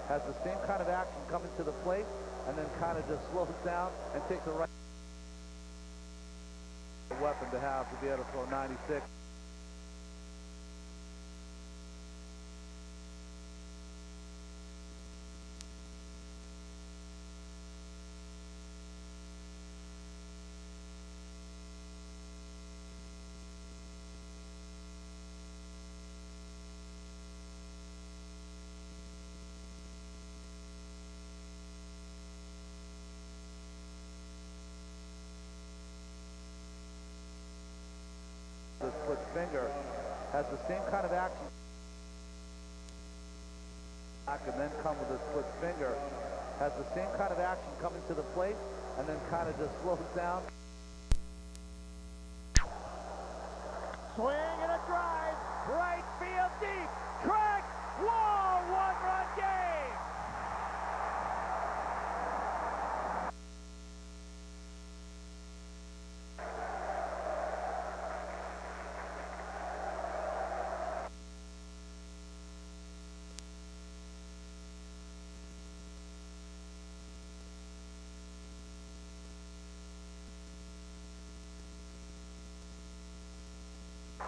Has the same kind of action coming to the plate and then kind of just slows down and takes the right. A weapon to have to be able to throw 96. The split has the same kind of action. And then come with a split finger. Has the same kind of action coming to the plate, and then kind of just slows down. Swing and a drive. Right field deep. Track. Whoa! One-run game.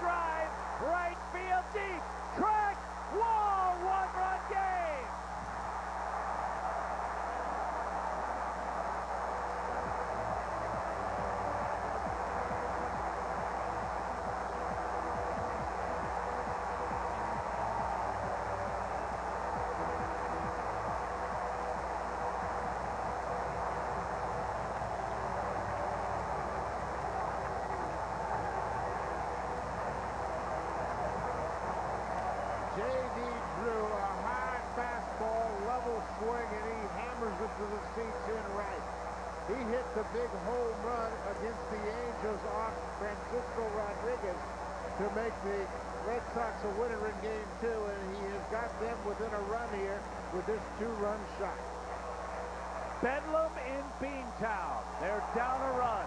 Drive. Right field deep. Track. Whoa! One-run game. J.D. Drew, a high fastball, level swing, and he hammers it to the seats in right. He hit the big home run against the Angels off Francisco Rodriguez to make the Red Sox a winner in Game 2, and he has got them within a run here with this two-run shot. Bedlam in Beantown. They're down a run.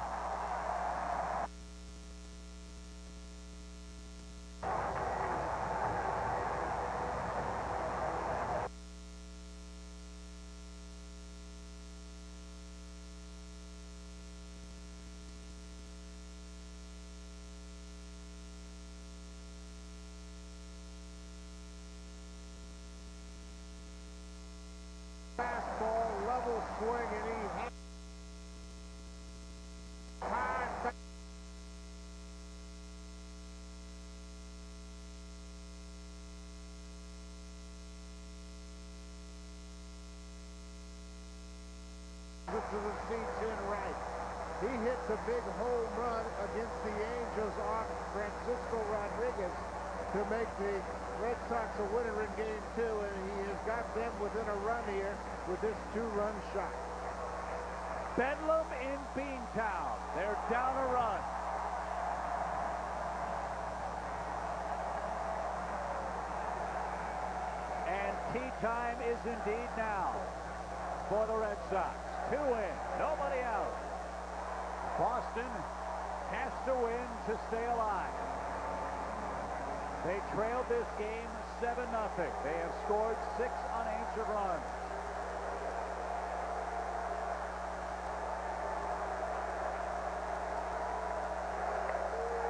Fastball, level swing, and he high fastball. To the seats in right. He hit the big home run against the Angels off Francisco Rodriguez to make the Red Sox a winner in Game 2, and he has got them within a run here with this two-run shot. Bedlam in Beantown. They're down a run. And tea time is indeed now for the Red Sox. 2 in, nobody out. Boston has to win to stay alive. They trailed this game 7-0. They have scored 6 unanswered runs.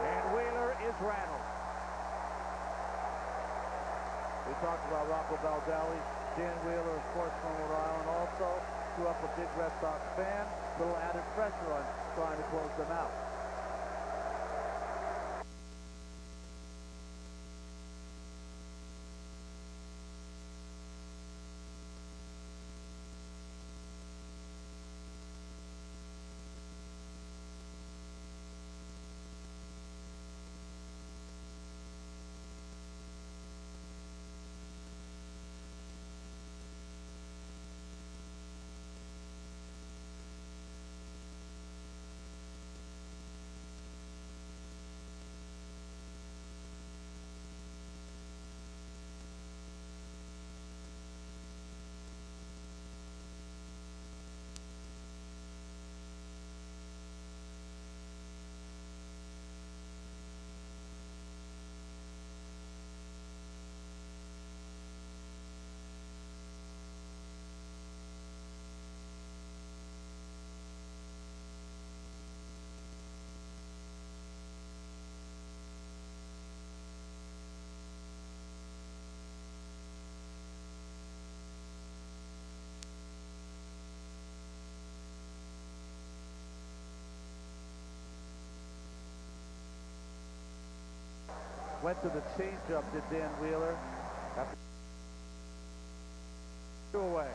And Wheeler is rattled. We talked about Rocco Baldelli. Dan Wheeler, of course, from Rhode Island also. Grew up a big Red Sox fan. Little added pressure on trying to close them out. Went to the changeup, did Dan Wheeler. After 2 away.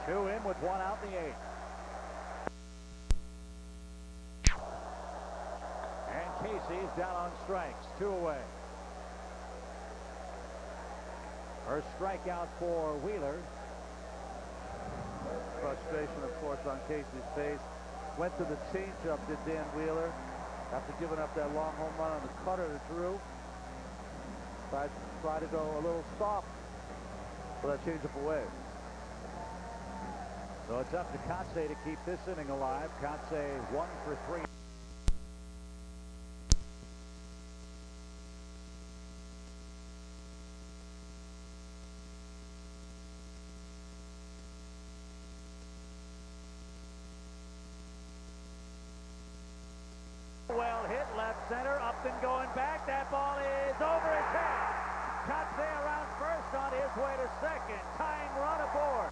Two in with 1 out in the 8th. Casey's down on strikes. 2 away. First strikeout for Wheeler. Frustration, of course, on Casey's face. Went to the changeup, did Dan Wheeler, after giving up that long home run on the cutter to Drew. Tried to go a little soft for that changeup away. So it's up to Kotsay to keep this inning alive. Kotsay 1 for 3. Well hit, left center, up and going back. That ball is over his head. Kotsay around first on his way to second. Tying run aboard.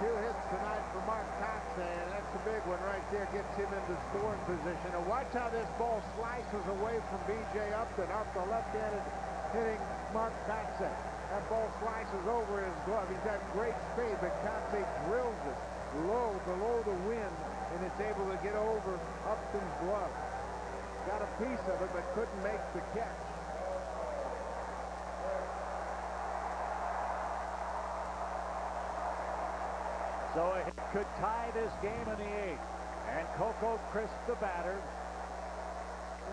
Two hits tonight for Mark Kotsay, and that's a big one right there. Gets him into scoring position. And watch how this ball slices away from B.J. Upton up the left-handed hitting Mark Kotsay. That ball slices over his glove. He's got great speed, but Kotsay drills it low, below the wind, and it's able to get over Upton's glove. Got a piece of it, but couldn't make the catch. So it could tie this game in the 8th. And Coco Crisp, the batter,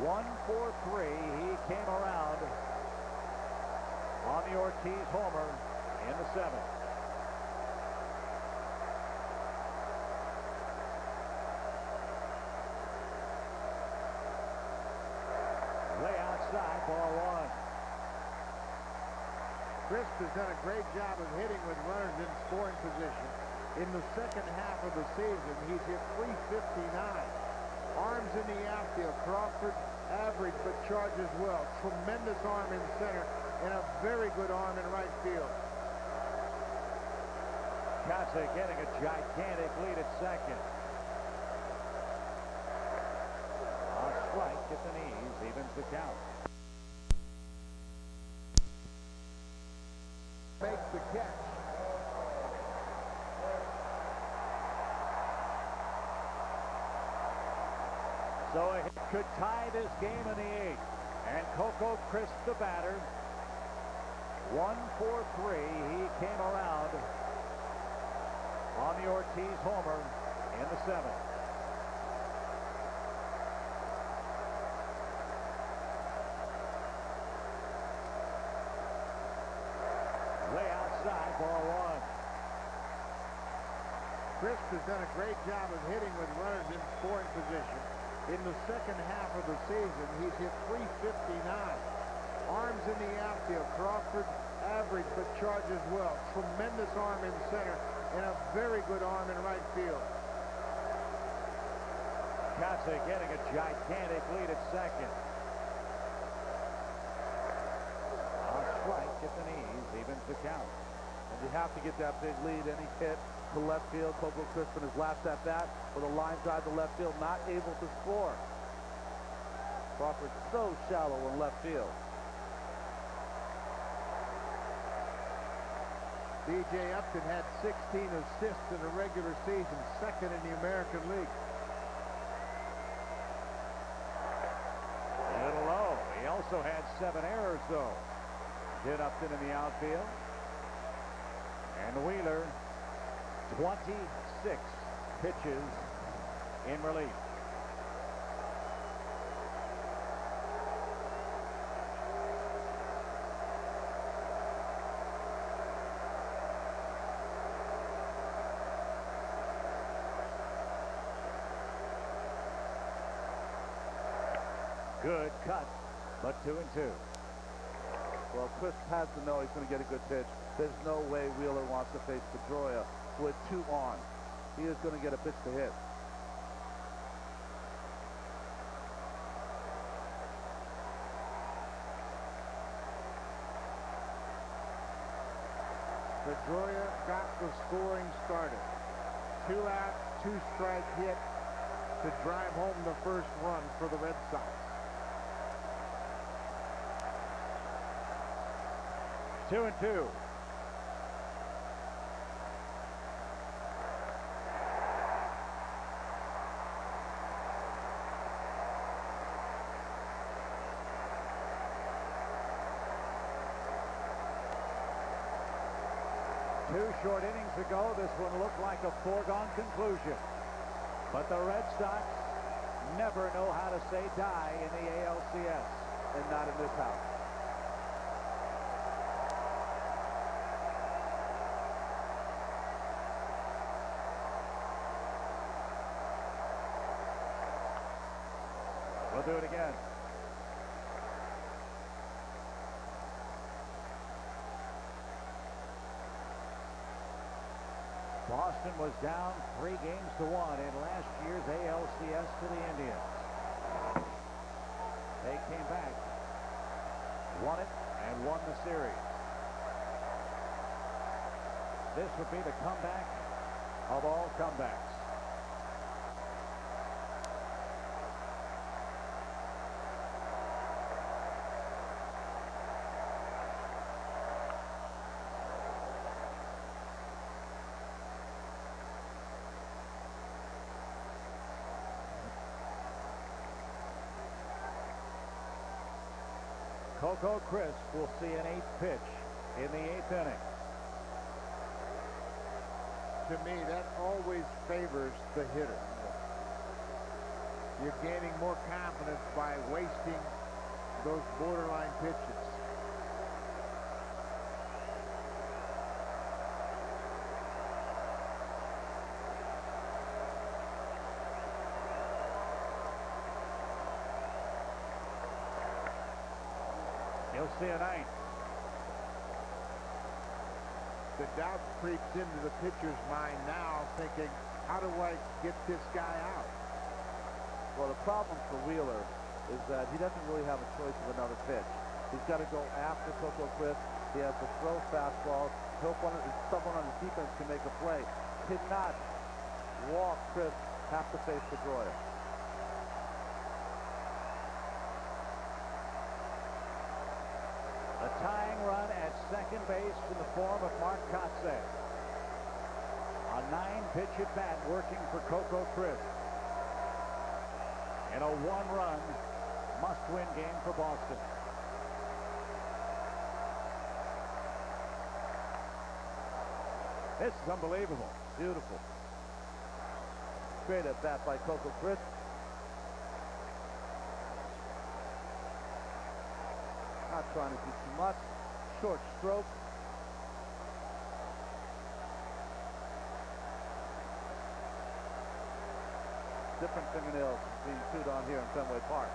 1 for 3. He came around on the Ortiz homer in the 7th. Lay outside, ball 1. Crisp has done a great job of hitting with runners in scoring position. In the second half of the season, he's hit .359. Arms in the outfield. Crawford average, but charges well. Tremendous arm in center and a very good arm in right field. Kotsay getting a gigantic lead at second. A strike at the knees evens the count. Makes the catch. So it could tie this game in the 8th. And Coco Crisp, the batter, 1 for 3. He came around on the Ortiz homer in the 7th. Lay outside, ball 1. Crisp has done a great job of hitting with runners in scoring position. In the second half of the season, he's hit .359. Arms in the outfield. Crawford average, but charges well. Tremendous arm in center and a very good arm in right field. Kotsay getting a gigantic lead at second. A strike at the knees evens the count. And you have to get that big lead. Any hit to left field. Coco Crisp in his last at bat with a line drive to left field, not able to score. Crawford so shallow in left field. B.J. Upton had 16 assists in the regular season, second in the American League. A little low. He also had 7 errors, though. Did Upton in the outfield. And Wheeler, 26 pitches in relief. Good cut, but 2-2. Well, Crisp has to know he's going to get a good pitch. There's no way Wheeler wants to face Pedroia with 2 on. He is going to get a pitch to hit. Pedroia got the scoring started. 2 out, 2 strike hit to drive home the first run for the Red Sox. Two and two. 2 short innings ago, this one looked like a foregone conclusion. But the Red Sox never know how to say die in the ALCS, and not in this house. We'll do it again. Boston was down 3 games to 1 in last year's ALCS to the Indians. They came back, won it, and won the series. This would be the comeback of all comebacks. Coco Crisp will see an 8th pitch in the 8th inning. To me, that always favors the hitter. You're gaining more confidence by wasting those borderline pitches. You'll see a 9th. The doubt creeps into the pitcher's mind now, thinking, how do I get this guy out? Well, the problem for Wheeler is that he doesn't really have a choice of another pitch. He's got to go after Coco Crisp. He has to throw fastballs. Hope someone on his defense can make a play. Cannot walk Crisp, have to face Pedroia. A tying run at second base in the form of Mark Kotsay. A 9-pitch at bat working for Coco Crisp. In a 1-run must-win game for Boston. This is unbelievable. Beautiful. Great at bat by Coco Crisp. Not trying to do too much. Short stroke. Different fingernails being chewed on here in Fenway Park.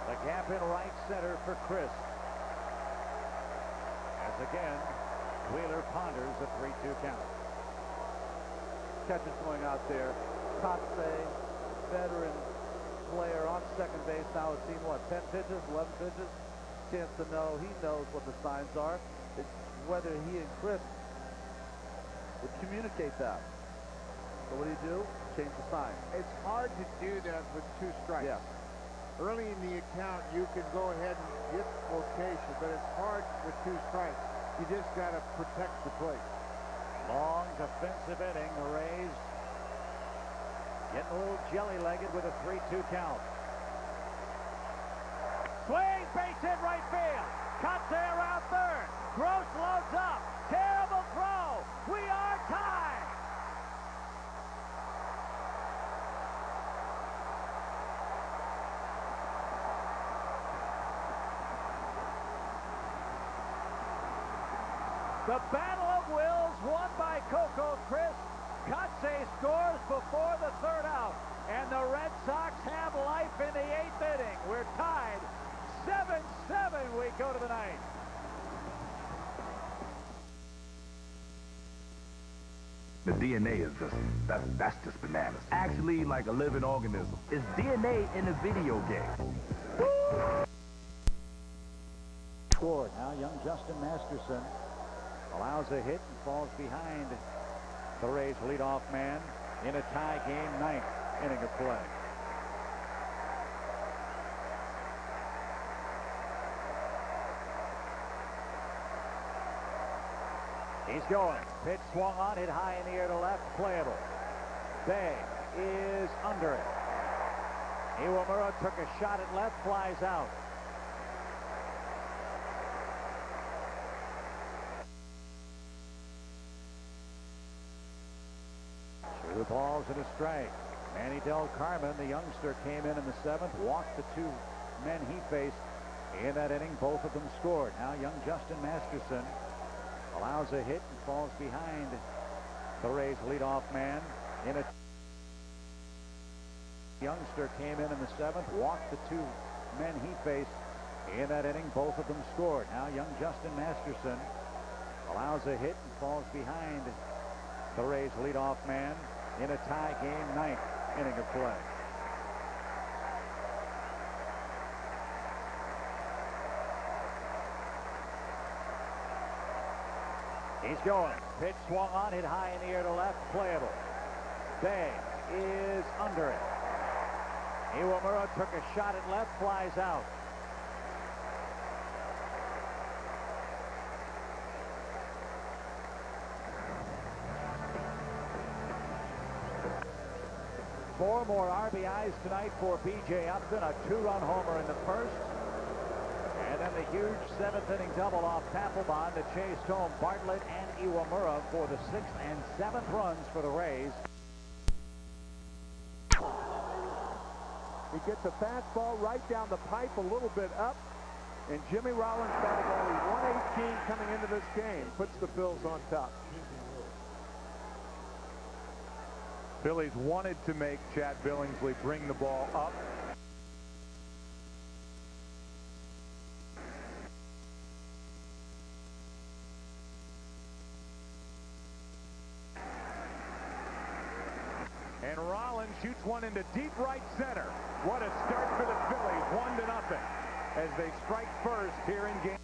The gap in right center for Crisp. As again, Wheeler ponders a 3-2 count. Catcher's going out there. Kotsay, veteran player on second base now has seen, what, 10 pitches, 11 pitches? Chance to know. He knows what the signs are. It's whether he and Crisp would communicate that. So what do? Change the sign. It's hard to do that with 2 strikes. Yeah. Early in the account, you can go ahead and get location, but it's hard with 2 strikes. You just got to protect the plate. Long defensive inning. The Rays getting a little jelly-legged with a 3-2 count. Swings, base hit right field. Kotsay around third. Gross loads up. Terrible throw. We are tied. The battle of wills won by Coco Crisp. Kotsay scores before the 3rd out, and the Red Sox have life in the 8th inning. We're tied 7-7. We go to the 9th. The DNA is just, that's just bananas. Actually like a living organism. It's DNA in a video game. Scored. Now young Justin Masterson allows a hit and falls behind the Rays leadoff man in a tie game, 9th inning of play. He's going. Pitch swung on, hit high in the air to left, playable. Bay is under it. Iwamura took a shot at left, flies out. and a strike. Manny Del Carmen, the youngster, came in the 7th, walked the 2 men he faced in that inning. Both of them scored. Now young Justin Masterson allows a hit and falls behind the Rays leadoff man in a youngster came in the 7th, walked the 2 men he faced in that inning. Both of them scored. Now young Justin Masterson allows a hit and falls behind the Rays leadoff man in a tie game, 9th inning of play. He's going. Pitch swung on, hit high in the air to left, playable. Bay is under it. Iwamura took a shot at left, flies out. Four more RBIs tonight for B.J. Upton, a 2-run homer in the first. And then the huge 7th inning double off Papelbon that chased home Bartlett and Iwamura for the 6th and 7th runs for the Rays. He gets a fastball right down the pipe, a little bit up, and Jimmy Rollins batted only 118 coming into this game. Puts the Phils on top. Phillies wanted to make Chad Billingsley bring the ball up. And Rollins shoots one into deep right center. What a start for the Phillies, 1-0 as they strike first here in game.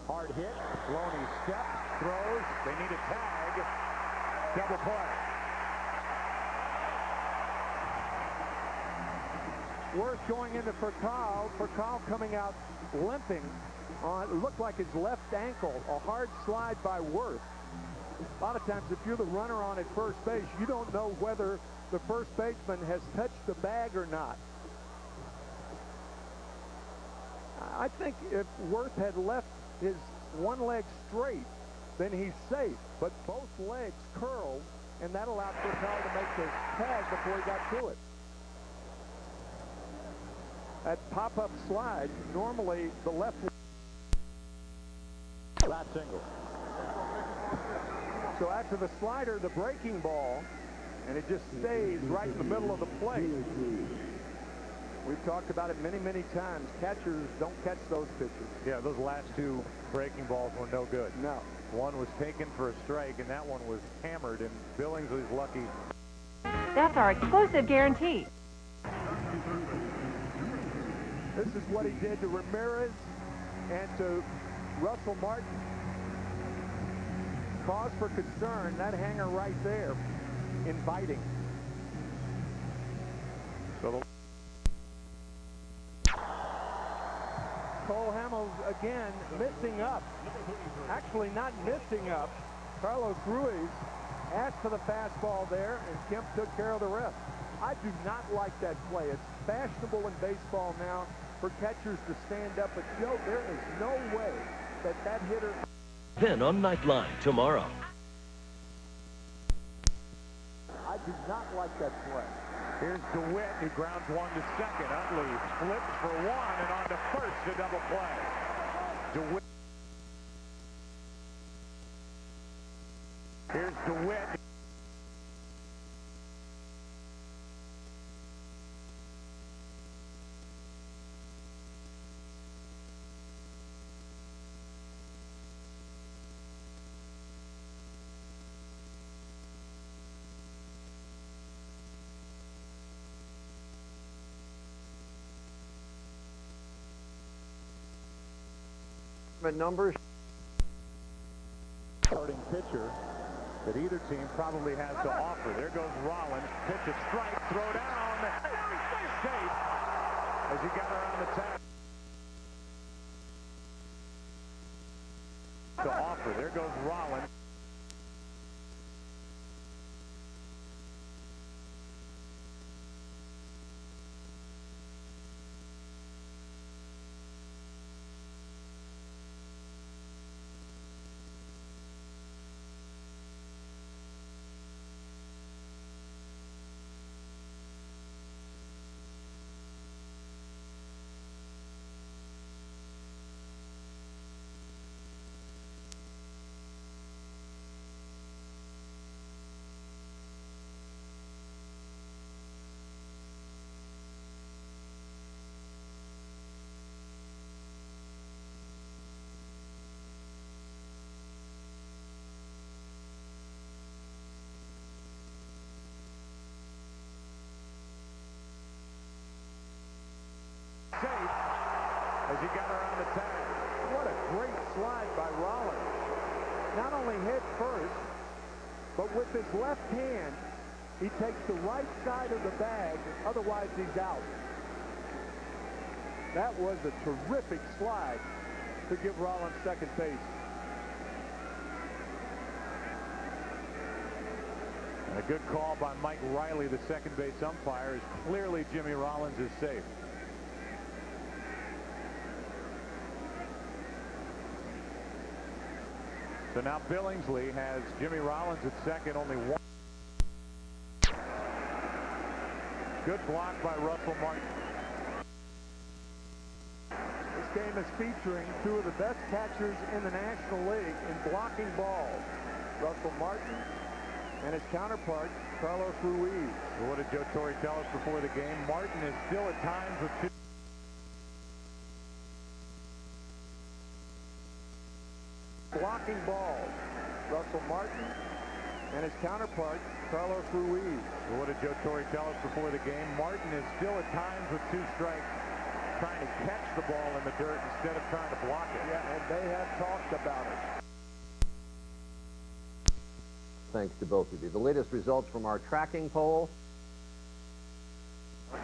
Hard hit. Loney steps, throws. They need a tag. Double play. Worth going into Furcal. Furcal coming out limping on, it looked like his left ankle. A hard slide by Worth. A lot of times if you're the runner on at first base, you don't know whether the first baseman has touched the bag or not. I think if Worth had left his one leg straight, then he's safe. But both legs curled, and that allowed Furcal to make the tag before he got to it. That pop-up slide, normally the left. That single. So after the slider, the breaking ball, and it just stays right in the middle of the plate. We've talked about it many, many times. Catchers don't catch those pitches. Yeah, those last 2 breaking balls were no good. No. One was taken for a strike, and that one was hammered, and Billingsley's lucky. That's our exclusive guarantee. This is what he did to Ramirez and to Russell Martin. Cause for concern, that hanger right there, inviting. So Cole Hamels again missing up. Actually not missing up. Carlos Ruiz asked for the fastball there, and Kemp took care of the rest. I do not like that play. It's fashionable in baseball now for catchers to stand up, but Joe, there is no way that that hitter... Then on Nightline tomorrow. I do not like that play. Here's DeWitt, who grounds one to second. Utley flips for one and on to first to double play. DeWitt. Here's DeWitt. Numbers. Starting pitcher that either team probably has to offer. There goes Rollins. Pitch a strike. Throw down. Safe as he got around the tag. To offer. There goes Rollins. as he got around the tag. What a great slide by Rollins. Not only head first, but with his left hand, he takes the right side of the bag, otherwise he's out. That was a terrific slide to give Rollins second base. And a good call by Mike Riley, the second base umpire, as clearly Jimmy Rollins is safe. So now Billingsley has Jimmy Rollins at second, only one. Good block by Russell Martin. This game is featuring two of the best catchers in the National League in blocking balls. Russell Martin and his counterpart, Carlos Ruiz. So what did Joe Torre tell us before the game? Martin is still at times with two. Blocking balls. Russell Martin and his counterpart, Carlos Ruiz. So what did Joe Torre tell us before the game? Martin is still at times with two strikes, trying to catch the ball in the dirt instead of trying to block it. Yeah, and they have talked about it. Thanks to both of you. The latest results from our tracking poll.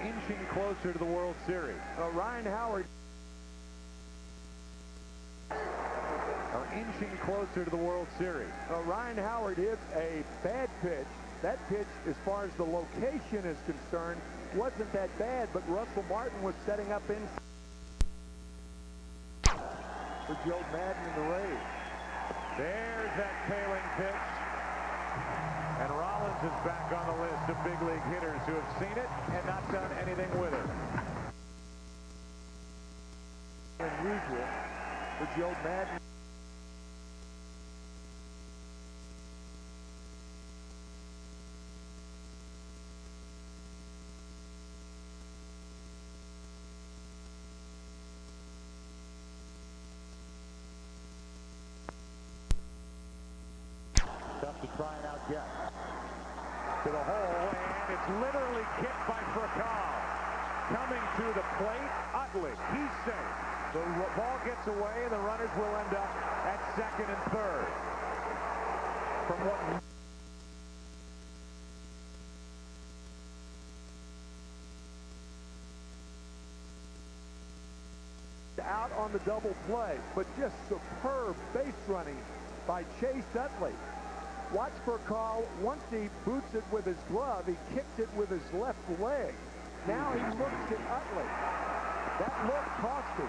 Inching closer to the World Series. Ryan Howard. Inching closer to the World Series. Ryan Howard hit a bad pitch. That pitch, as far as the location is concerned, wasn't that bad, but Russell Martin was setting up in for Joe Madden and the Rays. There's that tailing pitch. And Rollins is back on the list of big league hitters who have seen it and not done anything with it. Unusual for Joe Madden. Tough to try and outget. To the hole, and it's literally kicked by Furcal. Coming to the plate, Utley. He's safe. The ball gets away, and the runners will end up at second and third. From what... out on the double play, but just superb base running by Chase Utley. Watch Furcal. Once he boots it with his glove, he kicks it with his left leg. Now he looks at Utley. That look cost him.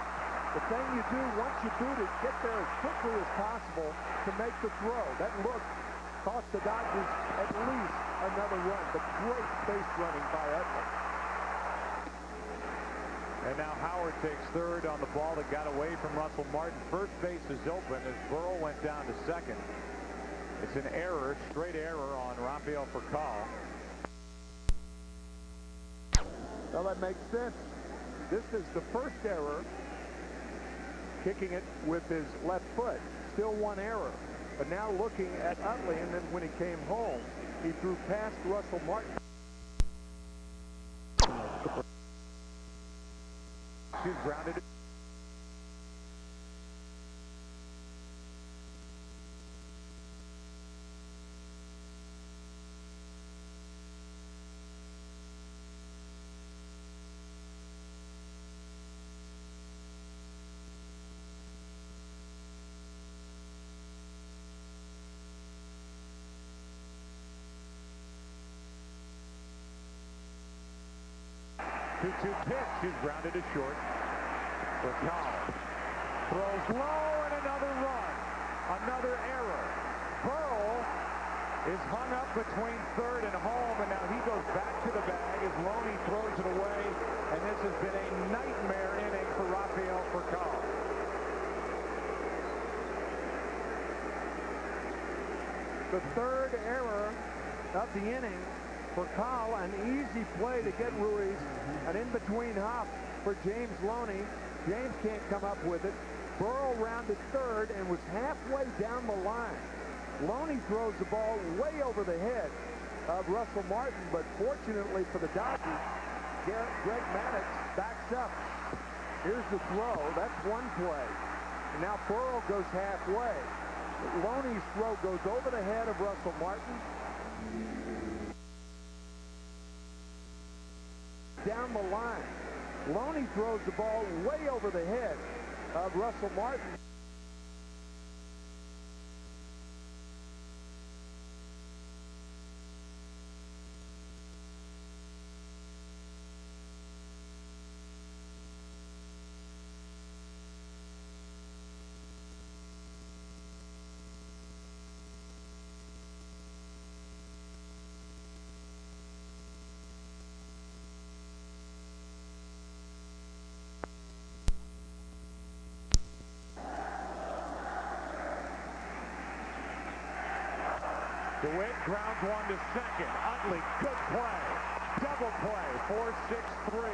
The thing you do once you boot it, get there as quickly as possible to make the throw. That look cost the Dodgers at least another run, but great base running by Utley. And now Howard takes third on the ball that got away from Russell Martin. First base is open as Burrell went down to second. It's an error, straight error on Rafael Furcal. Well, that makes sense. This is the first error, kicking it with his left foot. Still one error. But now looking at Utley, and then when he came home, he threw past Russell Martin. She's grounded. Two-2 pitch. She's grounded to short. Furcal throws low and another run. Another error. Burrell is hung up between third and home, and now he goes back to the bag as Loney throws it away, and this has been a nightmare inning for Rafael Furcal. The third error of the inning. Furcal, an easy play to get Ruiz, an in-between hop for James Loney. James can't come up with it. Burrell rounded third and was halfway down the line. Loney throws the ball way over the head of Russell Martin, but fortunately for the Dodgers, Greg Maddux backs up. Here's the throw. That's one play. And now Burrow goes halfway. Loney's throw goes over the head of Russell Martin. Down the line. Loney throws the ball way over the head of Russell Martin. DeWitt grounds one to second. Utley, good play. Double play, 4-6-3.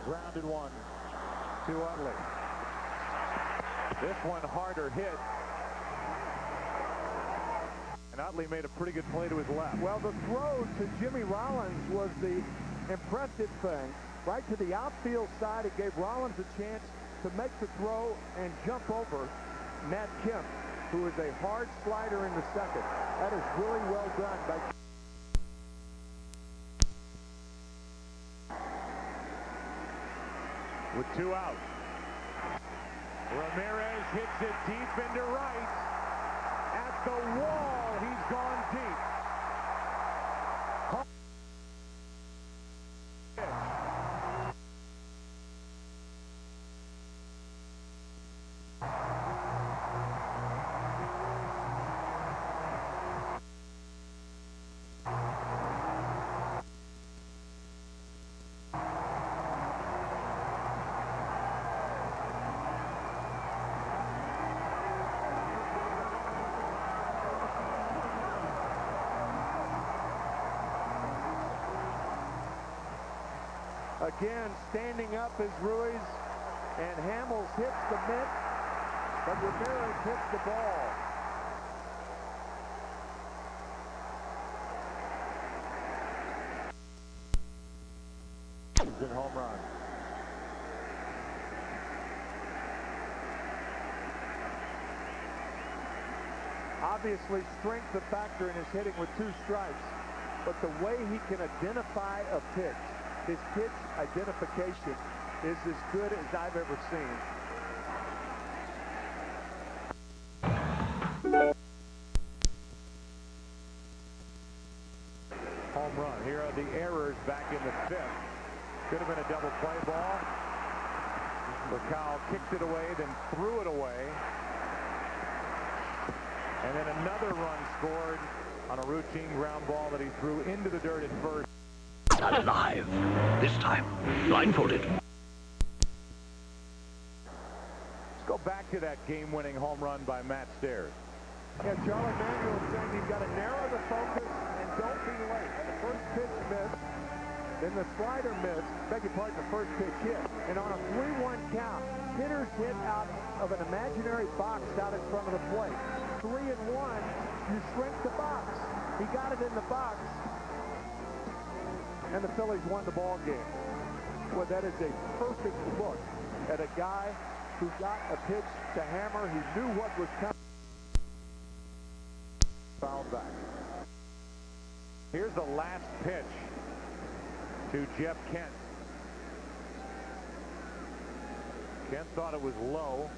Grounded one to Utley. This one harder hit. And Utley made a pretty good play to his left. Well, the throw to Jimmy Rollins was the impressive thing. Right to the outfield side, it gave Rollins a chance to make the throw and jump over Matt Kemp, who is a hard slider in the second. That is really well done by with 2 out. Ramirez hits it deep into right. At the wall, he's gone deep. Again, standing up is Ruiz, and Hamels hits the mitt, but Ramirez hits the ball. He's in home run. Obviously, strength a factor in his hitting with 2 strikes, but the way he can identify a pitch, his pitch identification is as good as I've ever seen. Home run. Here are the errors back in the 5th. Could have been a double play ball. Kyle kicked it away, then threw it away. And then another run scored on a routine ground ball that he threw into the dirt at first. Alive. This time, blindfolded. Let's go back to that game-winning home run by Matt Stairs. Yeah, Charlie Manuel saying you've got to narrow the focus and don't be late. The first pitch missed, then the slider missed. Beg your pardon, the first pitch hit. And on a 3-1 count, hitters hit out of an imaginary box out in front of the plate. 3-1, you shrink the box. He got it in the box. And the Phillies won the ball game. Well, that is a perfect look at a guy who got a pitch to hammer. He knew what was coming. Foul back. Here's the last pitch to Jeff Kent. Kent thought it was low.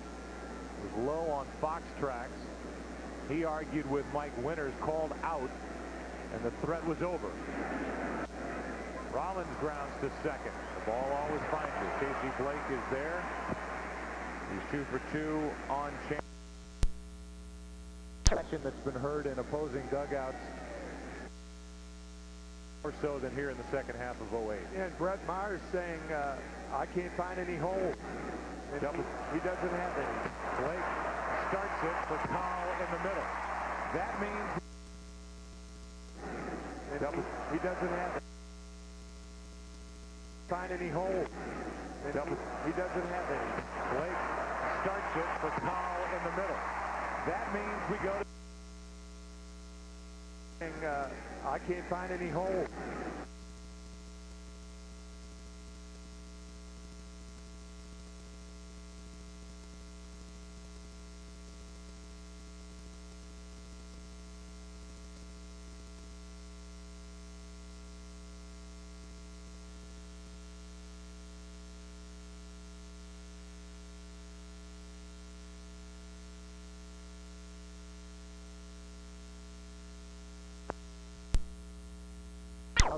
It was low on Fox tracks. He argued with Mike Winters, called out, and the threat was over. Rollins grounds to second. The ball always finds it. Casey Blake is there. He's 2 for 2 on chance. That's been heard in opposing dugouts More so than here in the second half of 08. And Brett Myers saying, I can't find any holes. And he doesn't have any. Blake starts it for Kyle in the middle. That means he doesn't have find any holes. He doesn't have any. Blake starts it for Kyle in the middle. That means we go to I can't find any holes.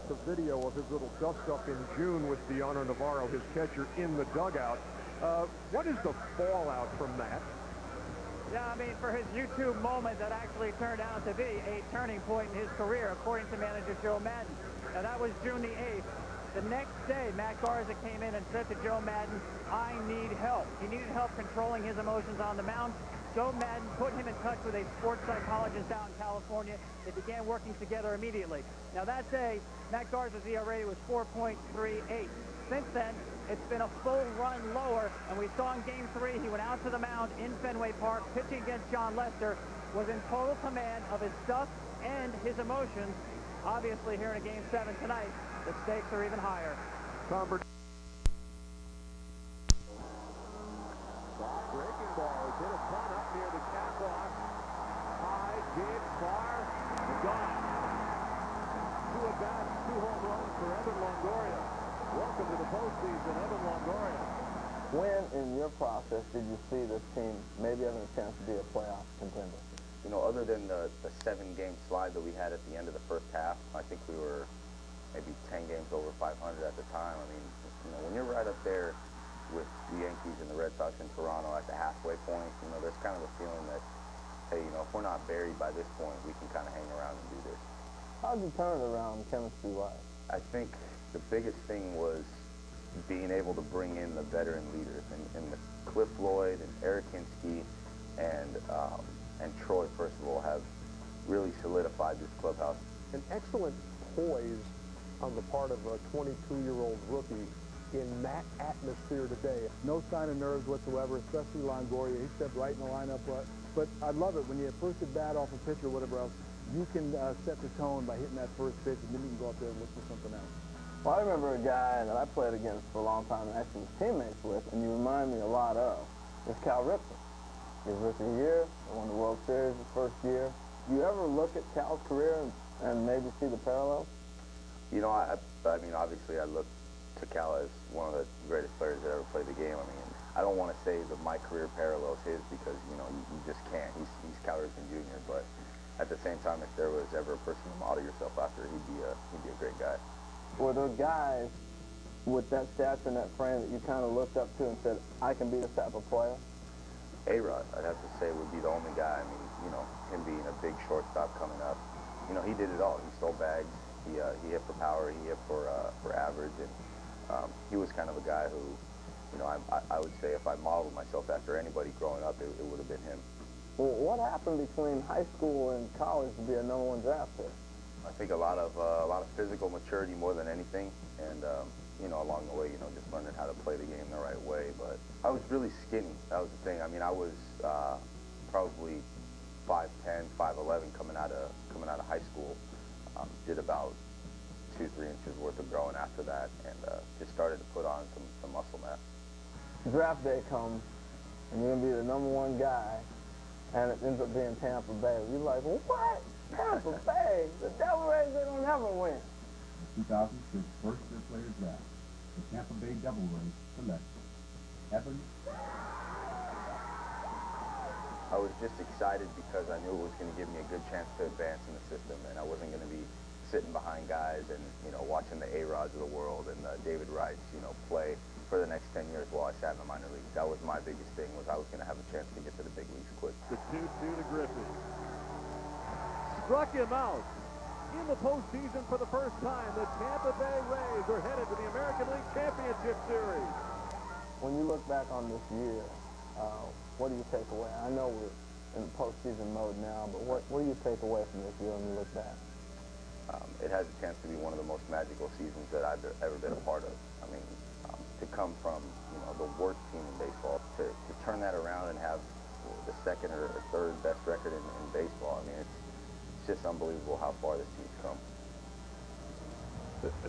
The video of his little dust-up in June with Deoner Navarro, his catcher, in the dugout. What is the fallout from that? Yeah, I mean, for his YouTube moment that actually turned out to be a turning point in his career, according to manager Joe Madden. Now, that was June the 8th. The next day, Matt Garza came in and said to Joe Madden, I need help. He needed help controlling his emotions on the mound. Joe Madden put him in touch with a sports psychologist out in California. They began working together immediately. Now, that day, Matt Garza's ERA was 4.38. Since then, it's been a full run lower, and we saw in Game 3, he went out to the mound in Fenway Park, pitching against John Lester, was in total command of his stuff and his emotions. Obviously, here in a Game 7 tonight, the stakes are even higher. Breaking ball. Hit a punt up near the catwalk. High, deep, far, gone. 2 at-bats, 2 home runs for Evan Longoria. Welcome to the postseason, Evan Longoria. When in your process did you see this team maybe having a chance to be a playoff contender? You know, other than the 7-game slide that we had at the end of the first half, I think we were maybe 10 games over 500 at the time. I mean, you know, when you're right up there with the Yankees and the Red Sox in Toronto at the halfway point, you know, there's kind of a feeling that, hey, you know, if we're not buried by this point, we can kind of hang around and do this. How did you turn it around chemistry-wise? I think the biggest thing was being able to bring in the veteran leaders, and Cliff Lloyd and Eric Hinske and Troy, first of all, have really solidified this clubhouse. An excellent poise on the part of a 22-year-old rookie in that atmosphere today. No sign of nerves whatsoever, especially Longoria. He stepped right in the lineup. But I love it when you first at bat off a pitch or whatever else, you can set the tone by hitting that first pitch, and then you can go up there and look for something else. Well, I remember a guy that I played against for a long time and actually was teammates with, and you remind me a lot of, is Cal Ripken. His rookie year, won the World Series his first year. Do you ever look at Cal's career and maybe see the parallels? You know, I mean, obviously I look to Cal as one of the greatest players that ever played the game. I mean, I don't want to say that my career parallels his because, you know, you just can't. He's Cal Ripken Jr., but at the same time, if there was ever a person to model yourself after, he'd be a great guy. Were there guys with that stature and that frame that you kind of looked up to and said, I can be this type of player? A-Rod, I'd have to say, would be the only guy. I mean, you know, him being a big shortstop coming up, you know, he did it all. He stole bags. He hit for power. He hit for average. And he was kind of a guy who, you know, I would say if I modeled myself after anybody growing up, it would have been him. Well, what happened between high school and college to be a #1 draft pick? I think a lot of physical maturity more than anything, and you know, along the way, you know, just learning how to play the game the right way. But I was really skinny. That was the thing. I mean, I was probably 5'10", 5'11" coming out of high school. Did about 2-3 inches worth of growing after that, and just started to put on some muscle mass. Draft day comes, and you're gonna be the #1 guy, and it ends up being Tampa Bay. You're like, what? Tampa Bay? The Devil Rays, they don't ever win. 2006 first-year player draft. The Tampa Bay Devil Rays select Evan. I was just excited because I knew it was going to give me a good chance to advance in the system, and I wasn't going to be sitting behind guys and, you know, watching the A-Rods of the world and David Wrights, you know, play for the next 10 years while I sat in the minor leagues. That was my biggest thing, was I was going to have a chance to get to the big leagues quick. The 2-2 to Griffey. Struck him out. in the postseason for the first time. The Tampa Bay Rays are headed to the American League Championship Series. When you look back on this year, what do you take away? I know we're in postseason mode now, but what do you take away from this year when you look back? It has a chance to be one of the most magical seasons that I've ever been a part of. I mean, to come from, you know, the worst team in baseball, to turn that around and have the second or third best record in baseball, I mean, it's just unbelievable how far this team's come.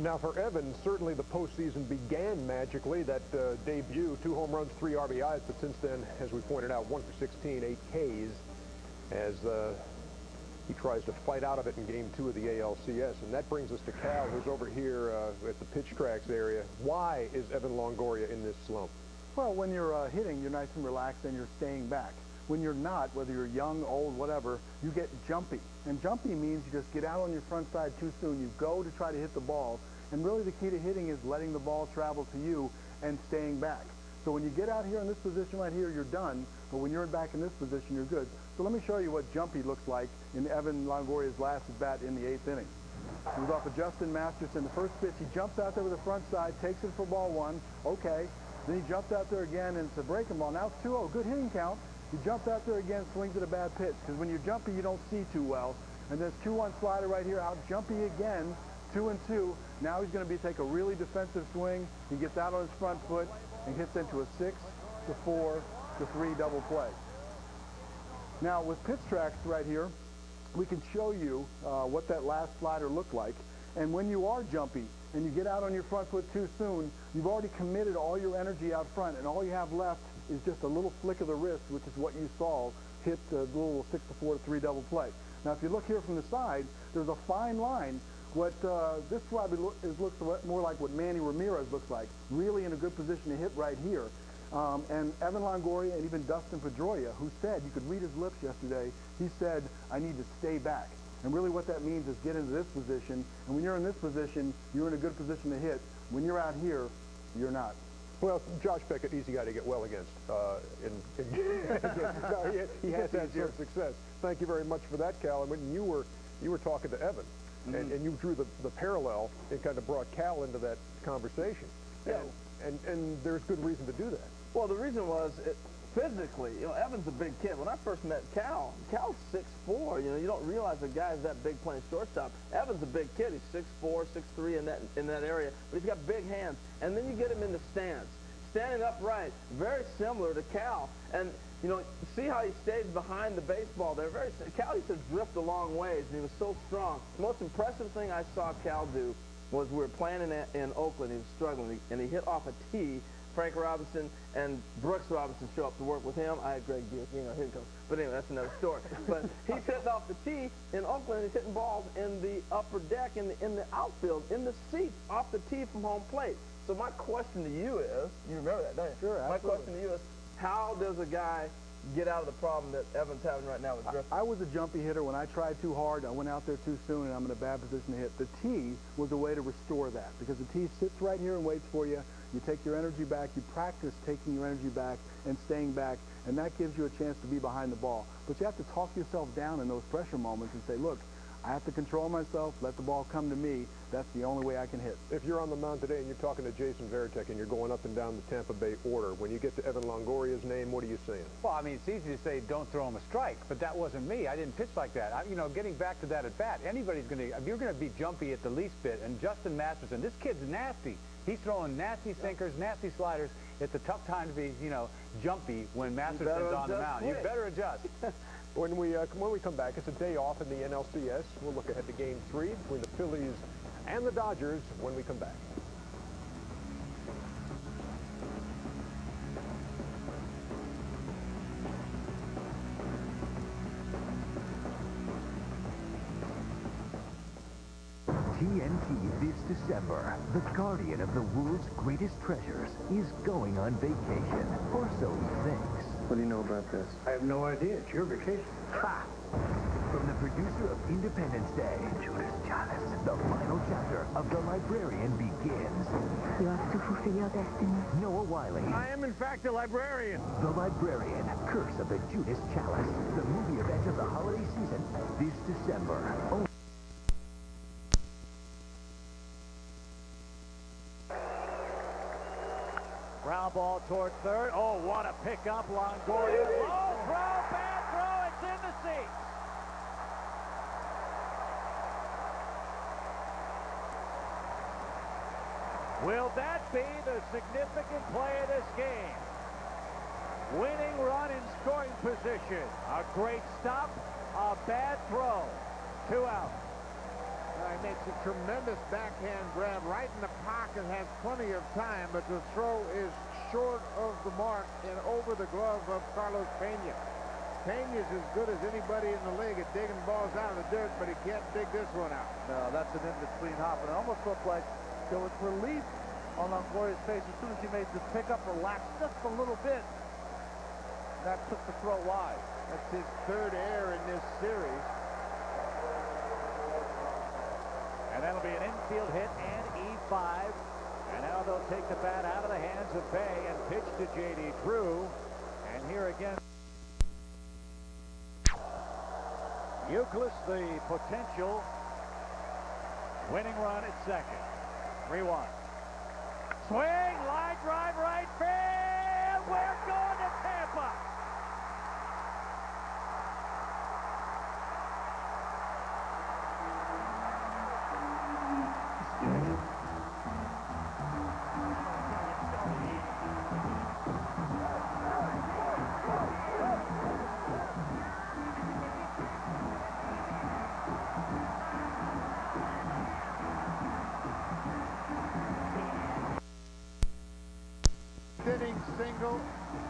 Now for Evan, certainly the postseason began magically. That debut, 2 home runs, 3 RBIs, but since then, as we pointed out, 1 for 16, 8 Ks, as he tries to fight out of it in Game 2 of the ALCS. And that brings us to Cal, who's over here at the pitch tracks area. Why is Evan Longoria in this slump? Well, when you're hitting, you're nice and relaxed and you're staying back. When you're not, whether you're young, old, whatever, you get jumpy. And jumpy means you just get out on your front side too soon. You go to try to hit the ball. And really the key to hitting is letting the ball travel to you and staying back. So when you get out here in this position right here, you're done. But when you're back in this position, you're good. So let me show you what jumpy looks like in Evan Longoria's last at-bat in the 8th inning. He was off of Justin Masterson. The first pitch, he jumps out there with the front side, takes it for ball 1. Okay. Then he jumps out there again, and it's a breaking ball. Now it's 2-0. Good hitting count. He jumps out there again, swings at a bad pitch. Because when you're jumpy, you don't see too well. And there's 2-1 slider right here, out jumpy again, 2-2. Now he's going to take a really defensive swing. He gets out on his front foot and hits into a 6-4-3 double play. Now with pitch tracks right here, we can show you what that last slider looked like. And when you are jumpy and you get out on your front foot too soon, you've already committed all your energy out front, and all you have left is just a little flick of the wrist, which is what you saw hit the little 6-4-3 double play. Now, if you look here from the side, there's a fine line. What this probably looks more like what Manny Ramirez looks like, really in a good position to hit right here. And Evan Longoria and even Dustin Pedroia, who said, you could read his lips yesterday, he said, I need to stay back. And really what that means is get into this position. And when you're in this position, you're in a good position to hit. When you're out here, you're not. Well, Josh Beckett, easy guy to get well against. No, he has had some success. Thank you very much for that, Cal. And when you were talking to Evan, and you drew the parallel, it kind of brought Cal into that conversation. Yeah. And there's good reason to do that. Well, the reason was, physically, you know, Evan's a big kid. When I first met Cal's 6'4". You know, you don't realize a guy's that big playing shortstop. Evan's a big kid. He's 6'4", 6'3" in that area, but he's got big hands. And then you get him in the stance, standing upright, very similar to Cal. And you know, see how he stays behind the baseball there. Cal used to drift a long ways, and he was so strong. The most impressive thing I saw Cal do was we were playing in Oakland. He was struggling, and he hit off a tee. Frank Robinson and Brooks Robinson show up to work with him. I had Greg Buick, you know, here he comes. But anyway, that's another story. But he's hitting off the tee in Oakland. He's hitting balls in the upper deck, in the outfield, in the seats, off the tee from home plate. So my question to you is, you remember that, don't you? Sure, absolutely. My question to you is, how does a guy get out of the problem that Evan's having right now with drifting? I was a jumpy hitter. When I tried too hard, I went out there too soon, and I'm in a bad position to hit. The tee was a way to restore that, because the tee sits right here and waits for you. You take your energy back. You practice taking your energy back and staying back, and that gives you a chance to be behind the ball. But you have to talk yourself down in those pressure moments and say, look, I have to control myself, let the ball come to me. That's the only way I can hit. If you're on the mound today and you're talking to Jason Varitek and you're going up and down the Tampa Bay order, when you get to Evan Longoria's name, what are you saying? Well, I mean, it's easy to say don't throw him a strike, but that wasn't me. I didn't pitch like that. You know, getting back to that at bat, anybody's going to, if you're going to be jumpy at the least bit, and Justin Masterson, this kid's nasty. He's throwing nasty sinkers, nasty sliders. It's a tough time to be, you know, jumpy when Masterson's on the mound. You better adjust. When we come back, it's a day off in the NLCS. We'll look ahead to Game 3 between the Phillies and the Dodgers when we come back. TNT this December, the guardian of the world's greatest treasures is going on vacation, or so he thinks. What do you know about this? I have no idea. It's your vacation. Ha! From the producer of Independence Day, Judas Chalice, the final chapter of The Librarian begins. You have to fulfill your destiny. Noah Wiley. I am, in fact, a librarian. The Librarian, Curse of the Judas Chalice. The movie event of the holiday season this December. Ground ball toward third. Oh, what a pickup. Longoria. Low throw, bad throw. It's in the seats. Will that be the significant play of this game? Winning run in scoring position. A great stop, a bad throw. 2 out. He makes a tremendous backhand grab right in the pocket, has plenty of time, but the throw is short of the mark and over the glove of Carlos Pena. Pena's as good as anybody in the league at digging balls out of the dirt, but he can't dig this one out. No, that's an in-between hop, and it almost looked like there was relief on Longoria's face as soon as he made the pickup, relaxed just a little bit. That took the throw wide. That's his third error in this series. And that'll be an infield hit and E5. And now they'll take the bat out of the hands of Bay and pitch to J.D. Drew. And here again, Youkilis, the potential winning run at second. 3-1. Swing, line drive, right field. We're going to Tampa. Inning single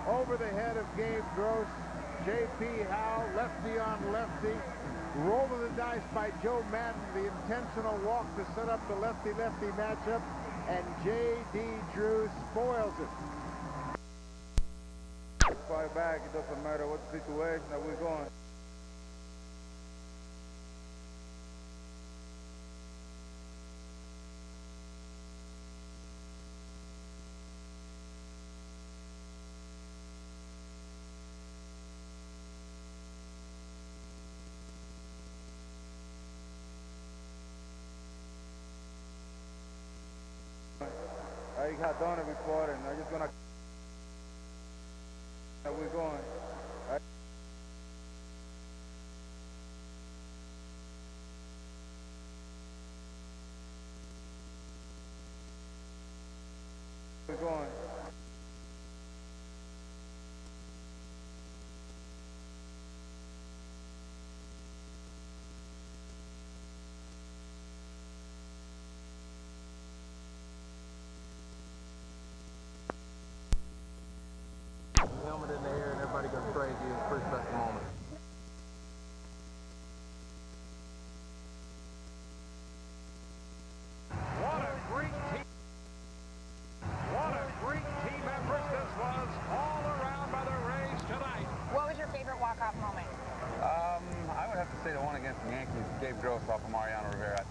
over the head of Gabe Gross. J.P. Howell, lefty on lefty. Roll of the dice by Joe Madden, the intentional walk to set up the lefty-lefty matchup, and J.D. Drew spoils it. Fly back, it doesn't matter what situation that we're going. I have done it before, and I'm just gonna. We're going. We're going. Helmet in the air and everybody goes crazy. It's a pretty special moment. What a great team. What a great team effort this was all around by the Rays tonight. What was your favorite walk-off moment? I would have to say the one against the Yankees, Gabe Gross off of Mariano Rivera.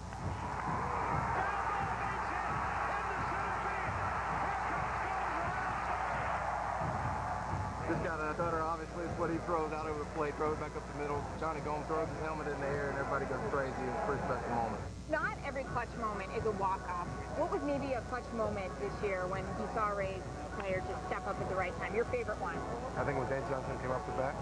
Just got a cutter, obviously, it's what he throws out over the plate, throws back up the middle. Johnny Gomes throws his helmet in the air, and everybody goes crazy. It's a pretty special moment. Not every clutch moment is a walk-off. What was maybe a clutch moment this year when you saw a Rays player just step up at the right time? Your favorite one? I think it was Dan Johnson came up to bat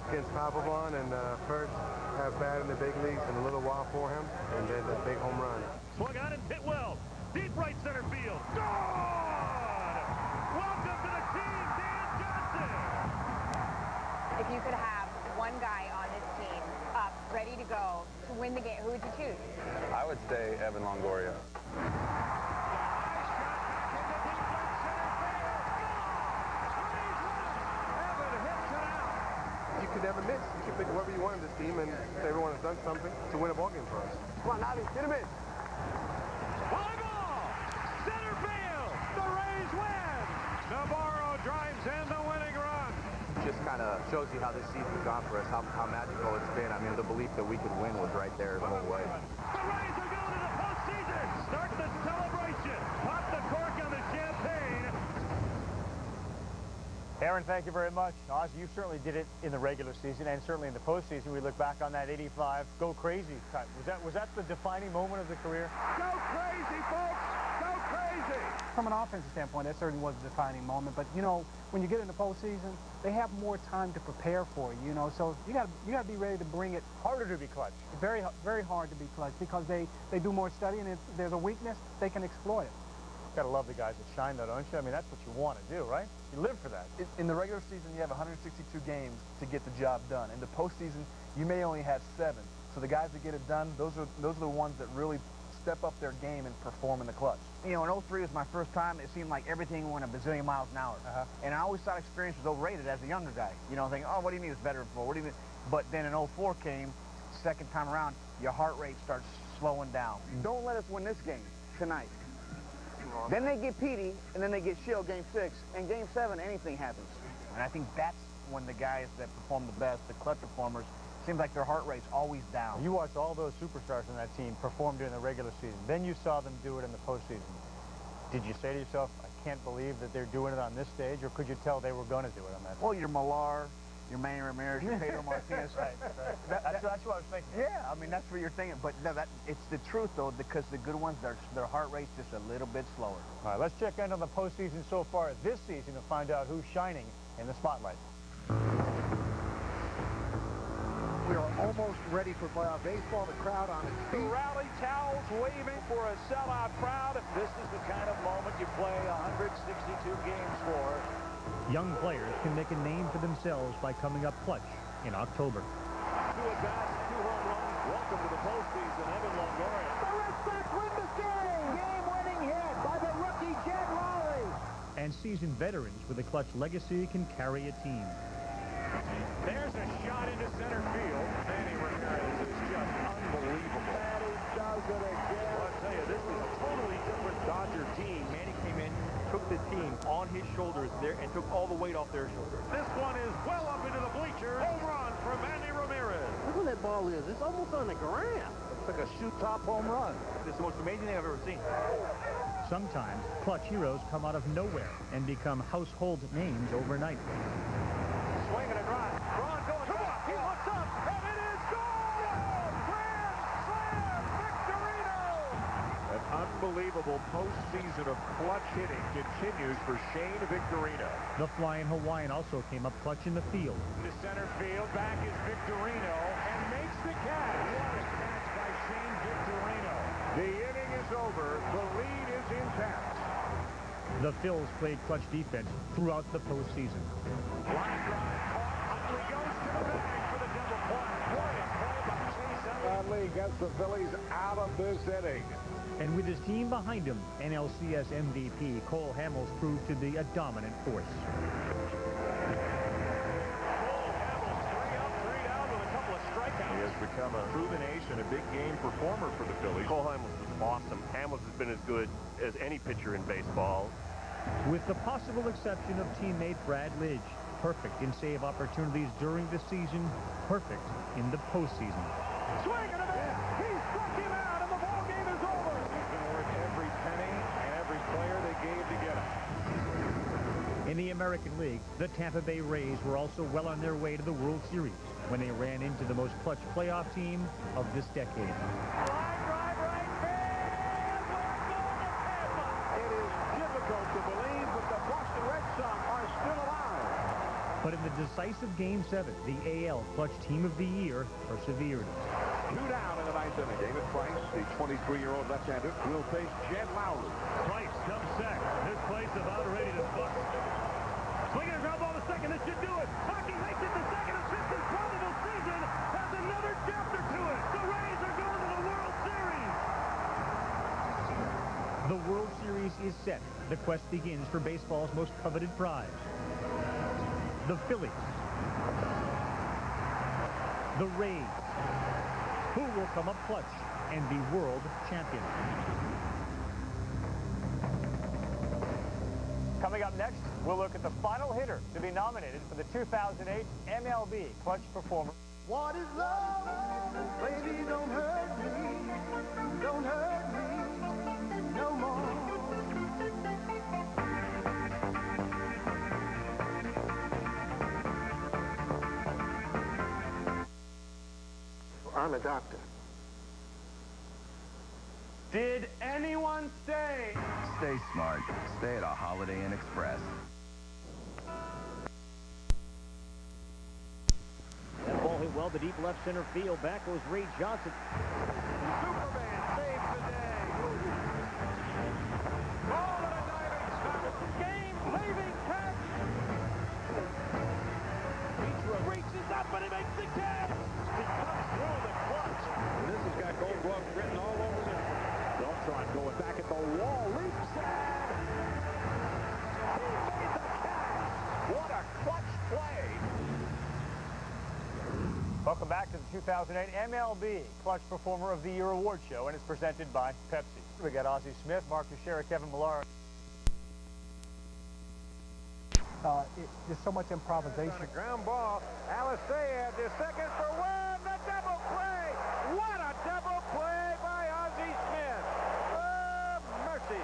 against Papelbon, and first have bat in the big leagues and a little while for him, and then the big home run. Swung on and hit well. Deep right center field. Gone! Welcome to the team, Dan Johnson! If you could have one guy on this team up, ready to go to win the game, who would you choose? I would say Evan Longoria. You can never miss. You can pick whoever you want in this team, and everyone has done something to win a ball game for us. Come on, Navi, hit him in. Fly ball! Center field! The Rays win! Navarro drives in the winning run. Just kind of shows you how this season's gone for us, how magical it's been. I mean, the belief that we could win was right there the whole way. The Rays are going to the postseason! Start the celebration! Pop the cork on the champagne! Aaron, thank you very much. Ozzy, you certainly did it in the regular season and certainly in the postseason. We look back on that 85 go crazy cut. Was that the defining moment of the career? Go crazy, folks! Go crazy. From an offensive standpoint, that certainly was a defining moment. But, you know, when you get in the postseason, they have more time to prepare for you, you know. So you got to be ready to bring it. Harder to be clutch. Very, very hard to be clutch because they do more study, and if there's a weakness, they can exploit it. Got to love the guys that shine, though, don't you? I mean, that's what you want to do, right? You live for that. In the regular season, you have 162 games to get the job done. In the postseason, you may only have 7. So the guys that get it done, those are the ones that really step up their game and perform in the clutch. You know, in 03 was my first time. It seemed like everything went a bazillion miles an hour. And I always thought experience was overrated as a younger guy. You know, thinking, oh, what do you need is veteran for? What do you mean? But then in 04 came, second time around, your heart rate starts slowing down. Don't let us win this game tonight. Then they get Petey, and then they get Shill game 6, and game 7, anything happens. And I think that's when the guys that perform the best, the clutch performers, seems like their heart rate's always down. You watched all those superstars in that team perform during the regular season. Then you saw them do it in the postseason. Did you say to yourself, I can't believe that they're doing it on this stage, or could you tell they were going to do it on that stage? Well, your Millar, your Manny Ramirez, your Pedro Martinez. Right. That's what I was thinking. Yeah, I mean, that's what you're thinking. But no, it's the truth, though, because the good ones, their heart rate's just a little bit slower. All right, let's check in on the postseason so far this season to find out who's shining in the spotlight. We are almost ready for playoff baseball. The crowd on its feet. Rally towels waving for a sellout crowd. This is the kind of moment you play 162 games for. Young players can make a name for themselves by coming up clutch in October. 2 at-bats, 2 home runs. Welcome to the postseason, Evan Longoria. The Red Sox win the game! Game-winning hit by the rookie Jed Lowry. And seasoned veterans with a clutch legacy can carry a team. There's a shot into center field. Manny Ramirez is just unbelievable. Manny does it again. Well, I'll tell you, this is a totally different Dodger team. Manny came in, took the team on his shoulders there, and took all the weight off their shoulders. This one is well up into the bleachers. Home run from Manny Ramirez. Look where that ball is. It's almost on the ground. It's like a shoot-top home run. It's the most amazing thing I've ever seen. Sometimes clutch heroes come out of nowhere and become household names overnight. Swing and a drive. Braun going. Come on. He looks up, and it is gone. Grand slam. Victorino. An unbelievable postseason of clutch hitting continues for Shane Victorino. The Flying Hawaiian also came up clutch in the field. To center field. Back is Victorino and makes the catch. What a catch by Shane Victorino. The inning is over. The lead is intact. The Phils played clutch defense throughout the postseason. Line drive caught. Utley goes to the bag for the double play. What a play by Chase Utley. Utley gets the Phillies out of this inning. And with his team behind him, NLCS MVP Cole Hamels proved to be a dominant force. He has become a proven ace and a big game performer for the Phillies. Cole Hamels is awesome. Hamels has been as good as any pitcher in baseball. With the possible exception of teammate Brad Lidge, perfect in save opportunities during the season, perfect in the postseason. Swing and a miss. He struck him out, and the ball game is over. He's been worth every penny and every player they gave to get him. In the American League, the Tampa Bay Rays were also well on their way to the World Series when they ran into the most clutch playoff team of this decade. It is difficult to believe, but the Boston Red Sox are still alive. But in the decisive Game 7, the AL Clutch Team of the Year persevered. 2 down in the 9th inning. David Price, the 23-year-old left-hander, will face Jed Lowry. Price comes second. This place about ready to bust. Swinging a ground ball to second. This should do it. Hockey makes it to second. A fifth improbable season has another chapter to it. The Rays are going to the World Series. The World Series is set. The quest begins for baseball's most coveted prize. The Phillies. The Rays. Who will come up clutch and be world champion? Coming up next, we'll look at the final hitter to be nominated for the 2008 MLB Clutch Performer. What is love? Baby, don't hurt me. Don't hurt me no more. I'm a doctor. Did anyone stay? Stay smart. Stay at a Holiday Inn Express. That ball hit well to deep left center field. Back goes Ray Johnson. Superman saves the day. Ball and a diving stop. Game-saving catch. Petro reaches up and he makes the catch. He comes through the clutch. And this has got Gold Glove written all over it. Beltran going back at the wall, leaps and he made the catch. What a clutch play. Welcome back to the 2008 MLB Clutch Performer of the Year Award Show, and it's presented by Pepsi. We got Ozzie Smith, Mark Teixeira, Kevin Millar. There's so much improvisation. On a ground ball, Alisea to second for one, the double play! What a double play by Ozzie Smith! Oh, mercy!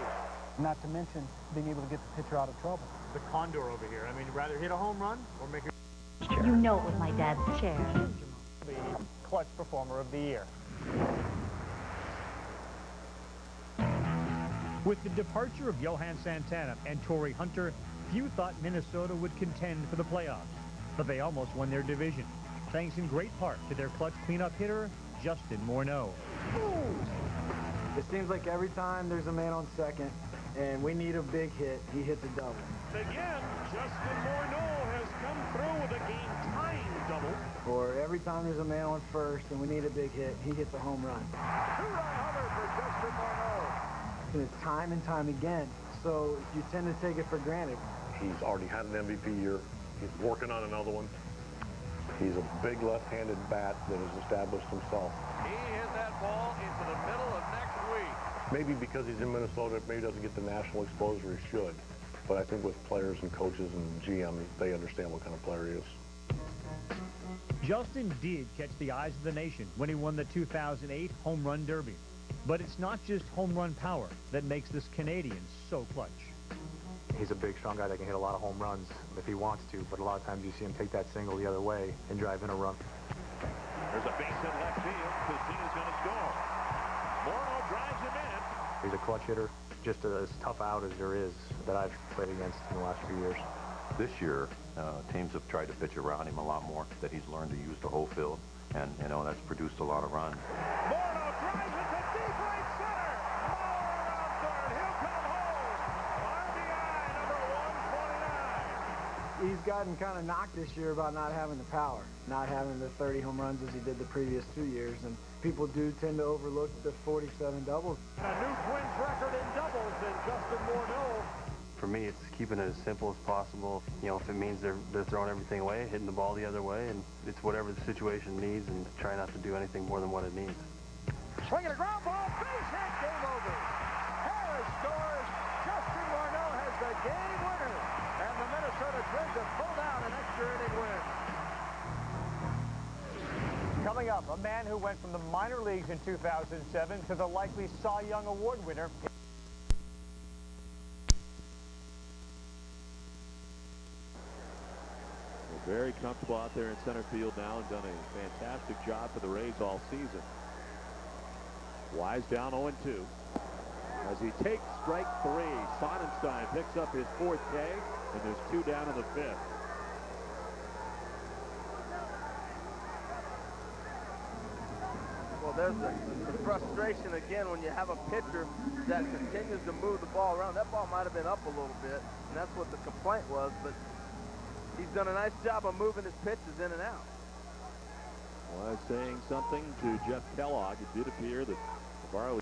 Not to mention being able to get the pitcher out of trouble. The condor over here. I mean, rather hit a home run or make a... You know it was my dad's chair. The Clutch Performer of the Year. With the departure of Johan Santana and Torrey Hunter, few thought Minnesota would contend for the playoffs, but they almost won their division, thanks in great part to their clutch cleanup hitter, Justin Morneau. It seems like every time there's a man on second and we need a big hit, he hits a double. Again, Justin Morneau has come through with a game-tying double. Or every time there's a man on first and we need a big hit, he hits a home run. Two-run homer for Justin Morneau. And it's time and time again, so you tend to take it for granted. He's already had an MVP year. He's working on another one. He's a big left-handed bat that has established himself. He hit that ball into the middle of next week. Maybe because he's in Minnesota, maybe doesn't get the national exposure he should. But I think with players and coaches and GM, they understand what kind of player he is. Justin did catch the eyes of the nation when he won the 2008 Home Run Derby. But it's not just home run power that makes this Canadian so clutch. He's a big, strong guy that can hit a lot of home runs if he wants to, but a lot of times you see him take that single the other way and drive in a run. There's a base hit left field. Castina's going to score. Morneau drives him in. He's a clutch hitter, just as tough out as there is that I've played against in the last few years. This year, teams have tried to pitch around him a lot more, that he's learned to use the whole field, and, you know, that's produced a lot of runs. Morneau drives it to deep right center. All around third. He'll come home. RBI number 129. He's gotten kind of knocked this year about not having the power, not having the 30 home runs as he did the previous 2 years, and people do tend to overlook the 47 doubles. A new Twins record in doubles in Justin Morneau. For me, it's keeping it as simple as possible. You know, if it means they're throwing everything away, hitting the ball the other way, and it's whatever the situation needs, and try not to do anything more than what it needs. Swinging a ground ball, base hit, game over. Harris scores. Justin Morneau has the game winner, and the Minnesota Twins have pulled out an extra inning win. Coming up, a man who went from the minor leagues in 2007 to the likely Cy Young Award winner. Very comfortable out there in center field now and done a fantastic job for the Rays all season. Wise down 0-2. As he takes strike 3, Sonnenstein picks up his 4th K, and there's 2 down in the 5th. Well, there's the frustration again when you have a pitcher that continues to move the ball around. That ball might have been up a little bit, and that's what the complaint was, but he's done a nice job of moving his pitches in and out. Was saying something to Jeff Kellogg. It did appear that Navarro...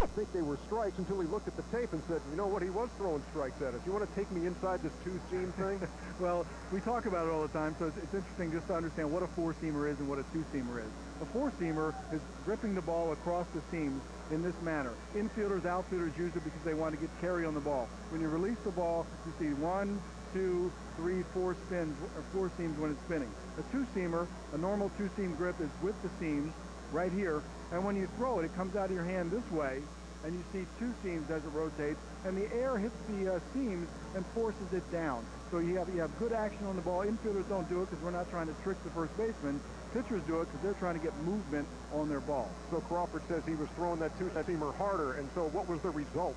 I think they were strikes until he looked at the tape and said, you know what, he was throwing strikes at us. You want to take me inside this two-seam thing? Well, we talk about it all the time, so it's interesting just to understand what a four-seamer is and what a two-seamer is. A four-seamer is gripping the ball across the seams in this manner. Infielders, outfielders use it because they want to get carry on the ball. When you release the ball, you see 1, 2, 3, 4 spins, or 4 seams when it's spinning. A two-seamer, a normal two-seam grip is with the seams right here, and when you throw it, it comes out of your hand this way, and you see 2 seams as it rotates, and the air hits the seams and forces it down. So you have good action on the ball. Infielders don't do it because we're not trying to trick the first baseman. pitchers do it because they're trying to get movement on their ball. So Crawford says he was throwing that two-seamer harder, and so what was the result?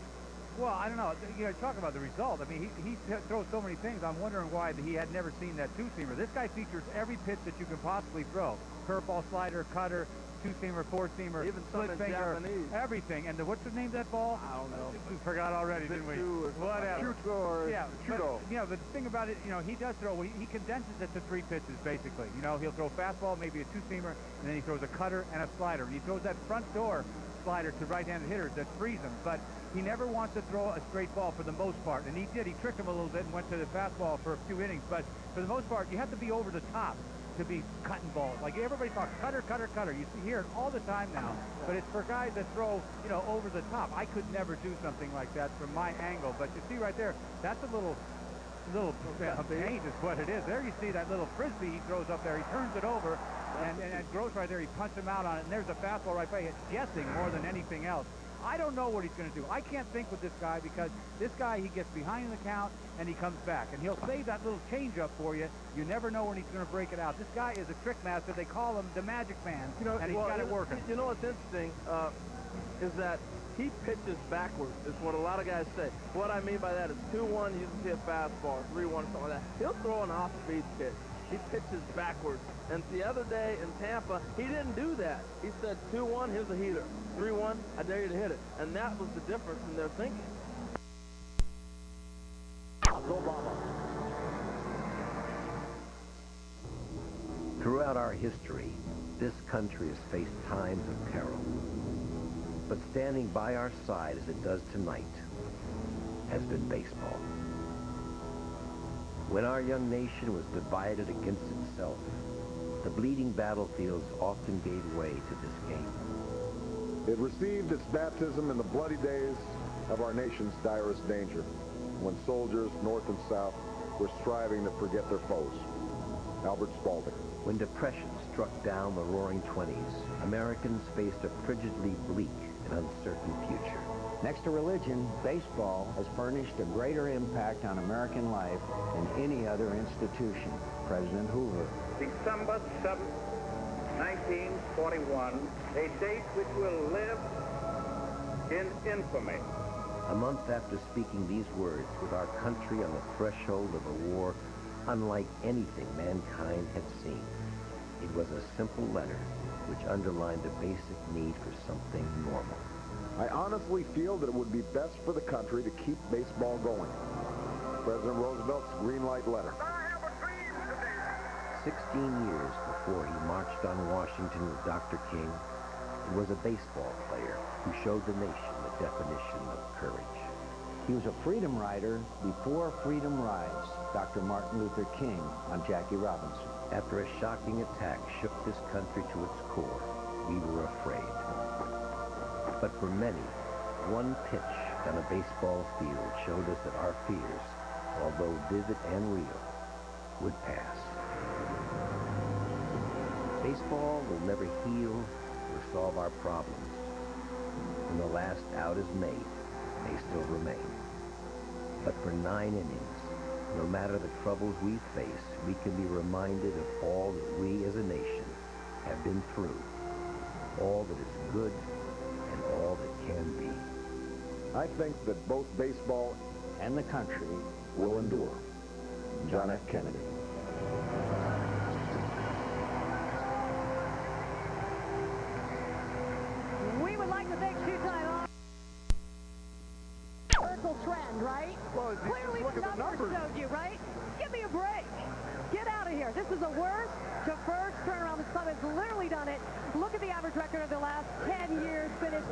Well, I don't know. You know, talk about the result. I mean, he throws so many things. I'm wondering why he had never seen that two-seamer. This guy features every pitch that you can possibly throw. Curveball, slider, cutter, two-seamer, four-seamer, even split finger, Japanese. Everything. And what's the name of that ball? I don't know. We forgot already, didn't we? Whatever. Yeah, but, you know, the thing about it, you know, he does throw. He condenses it to 3 pitches, basically. You know, he'll throw a fastball, maybe a two-seamer, and then he throws a cutter and a slider. And he throws that front door slider to right-handed hitters that frees them. But he never wants to throw a straight ball for the most part. And he did. He tricked him a little bit and went to the fastball for a few innings. But for the most part, you have to be over the top to be cutting balls. Like everybody talks cutter, cutter, cutter. You hear it all the time now. But it's for guys that throw, you know, over the top. I could never do something like that from my angle. But you see right there, that's a little paint is what it is. There you see that little frisbee he throws up there. He turns it over, and it grows right there. He punches him out on it, and there's a fastball right by. It's guessing more than anything else. I don't know what he's going to do. I can't think with this guy because this guy, he gets behind the count and he comes back. And he'll save that little changeup for you. You never know when he's going to break it out. This guy is a trick master. They call him the Magic Man, you know, and he's got it working. You know what's interesting is that he pitches backwards, is what a lot of guys say. What I mean by that is 2-1, you see a fastball, 3-1, something like that. He'll throw an off-speed pitch. He pitches backwards. And the other day in Tampa, he didn't do that. He said, 2-1, here's a heater. 3-1, I dare you to hit it. And that was the difference in their thinking. Obama. Throughout our history, this country has faced times of peril. But standing by our side as it does tonight has been baseball. When our young nation was divided against itself, the bleeding battlefields often gave way to this game. It received its baptism in the bloody days of our nation's direst danger, when soldiers, north and south, were striving to forget their foes. Albert Spalding. When depression struck down the roaring 20s, Americans faced a frigidly bleak and uncertain future. Next to religion, baseball has furnished a greater impact on American life than any other institution. President Hoover. December 7, 1941, a date which will live in infamy. A month after speaking these words, with our country on the threshold of a war unlike anything mankind had seen, it was a simple letter which underlined the basic need for something normal. I honestly feel that it would be best for the country to keep baseball going. President Roosevelt's green light letter. 16 years before he marched on Washington with Dr. King, he was a baseball player who showed the nation the definition of courage. He was a freedom rider before freedom rides. Dr. Martin Luther King on Jackie Robinson. After a shocking attack shook this country to its core, we were afraid. But for many, one pitch on a baseball field showed us that our fears, although vivid and real, would pass. Baseball will never heal or solve our problems. When the last out is made, they still remain. But for 9 innings, no matter the troubles we face, we can be reminded of all that we as a nation have been through, all that is good and all that can be. I think that both baseball and the country will endure. John F. Kennedy. We would like to thank two-time historical trend, right? Well, clearly the numbers showed you, right? Give me a break. Get out of here. This is the worst to first turnaround. The Sun has literally done it. Look at the average record of the last 10 years. Finished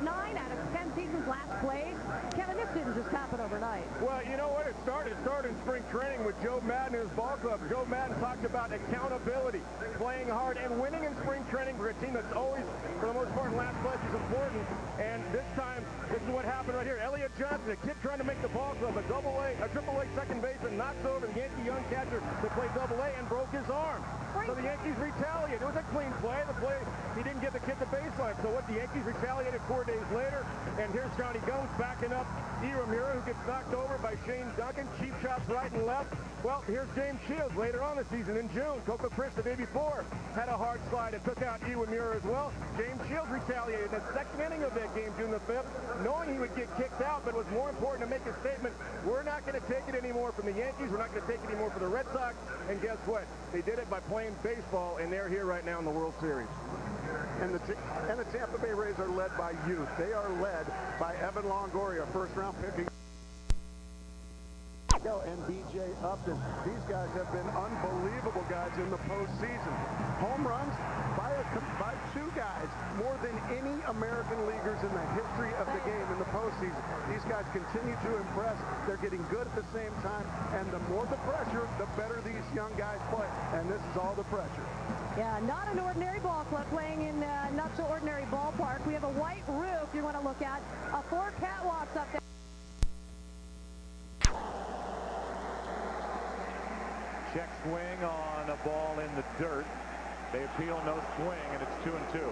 9 out of 10 seasons last place. Kevin, this didn't just happen overnight. Well, you know what? It started in spring training with Joe Madden and his ball club. Joe Madden talked about accountability, playing hard, and winning in spring training for a team that's always, for the most part, in last place is important. And this time, this is what happened right here. Elliot Johnson, a kid trying to make the ball club, a triple A second baseman, knocks over the Yankee young catcher to play double A and broke his arm. So the Yankees retaliated. It was a clean play. The play, he didn't get the kid the baseline. So what, the Yankees retaliated 4 days later, and here's Johnny Gomes backing up Iwamura, who gets knocked over by Shane Duncan. Cheap shots right and left. Well, here's James Shields later on the season in June. Coco Chris the day before had a hard slide and took out Iwamura as well. James Shields retaliated in the second inning of that game, June the 5th, knowing he would get kicked out, but it was more important to make a statement. We're not going to take it anymore from the Yankees. We're not going to take it anymore for the Red Sox. And guess what? They did it by playing baseball, and they're here right now in the World Series. And the Tampa Bay Rays are led by youth. They are led by Evan Longoria, first-round pick. And B.J. Upton. These guys have been unbelievable guys in the postseason. Home runs by two guys, more than any American leaguers in the history of the game in the postseason. These guys continue to impress. They're getting good at the same time, and the more the pressure, the better these young guys play. And this is all the pressure. Yeah, not an ordinary ball club playing in not so ordinary ballpark. We have a white roof you want to look at. 4 catwalks up there. Check swing on a ball in the dirt. They appeal no swing, and it's 2-2.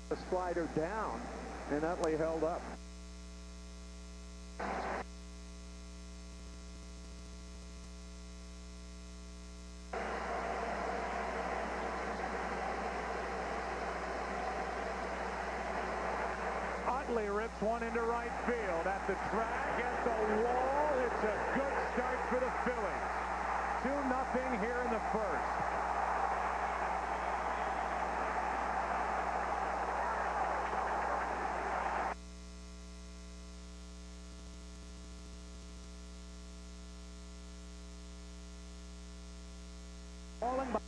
The slider down, and Utley held up. Utley rips one into right field at the track, at the wall. It's a good start for the Phillies. 2-0 here in the first. Falling by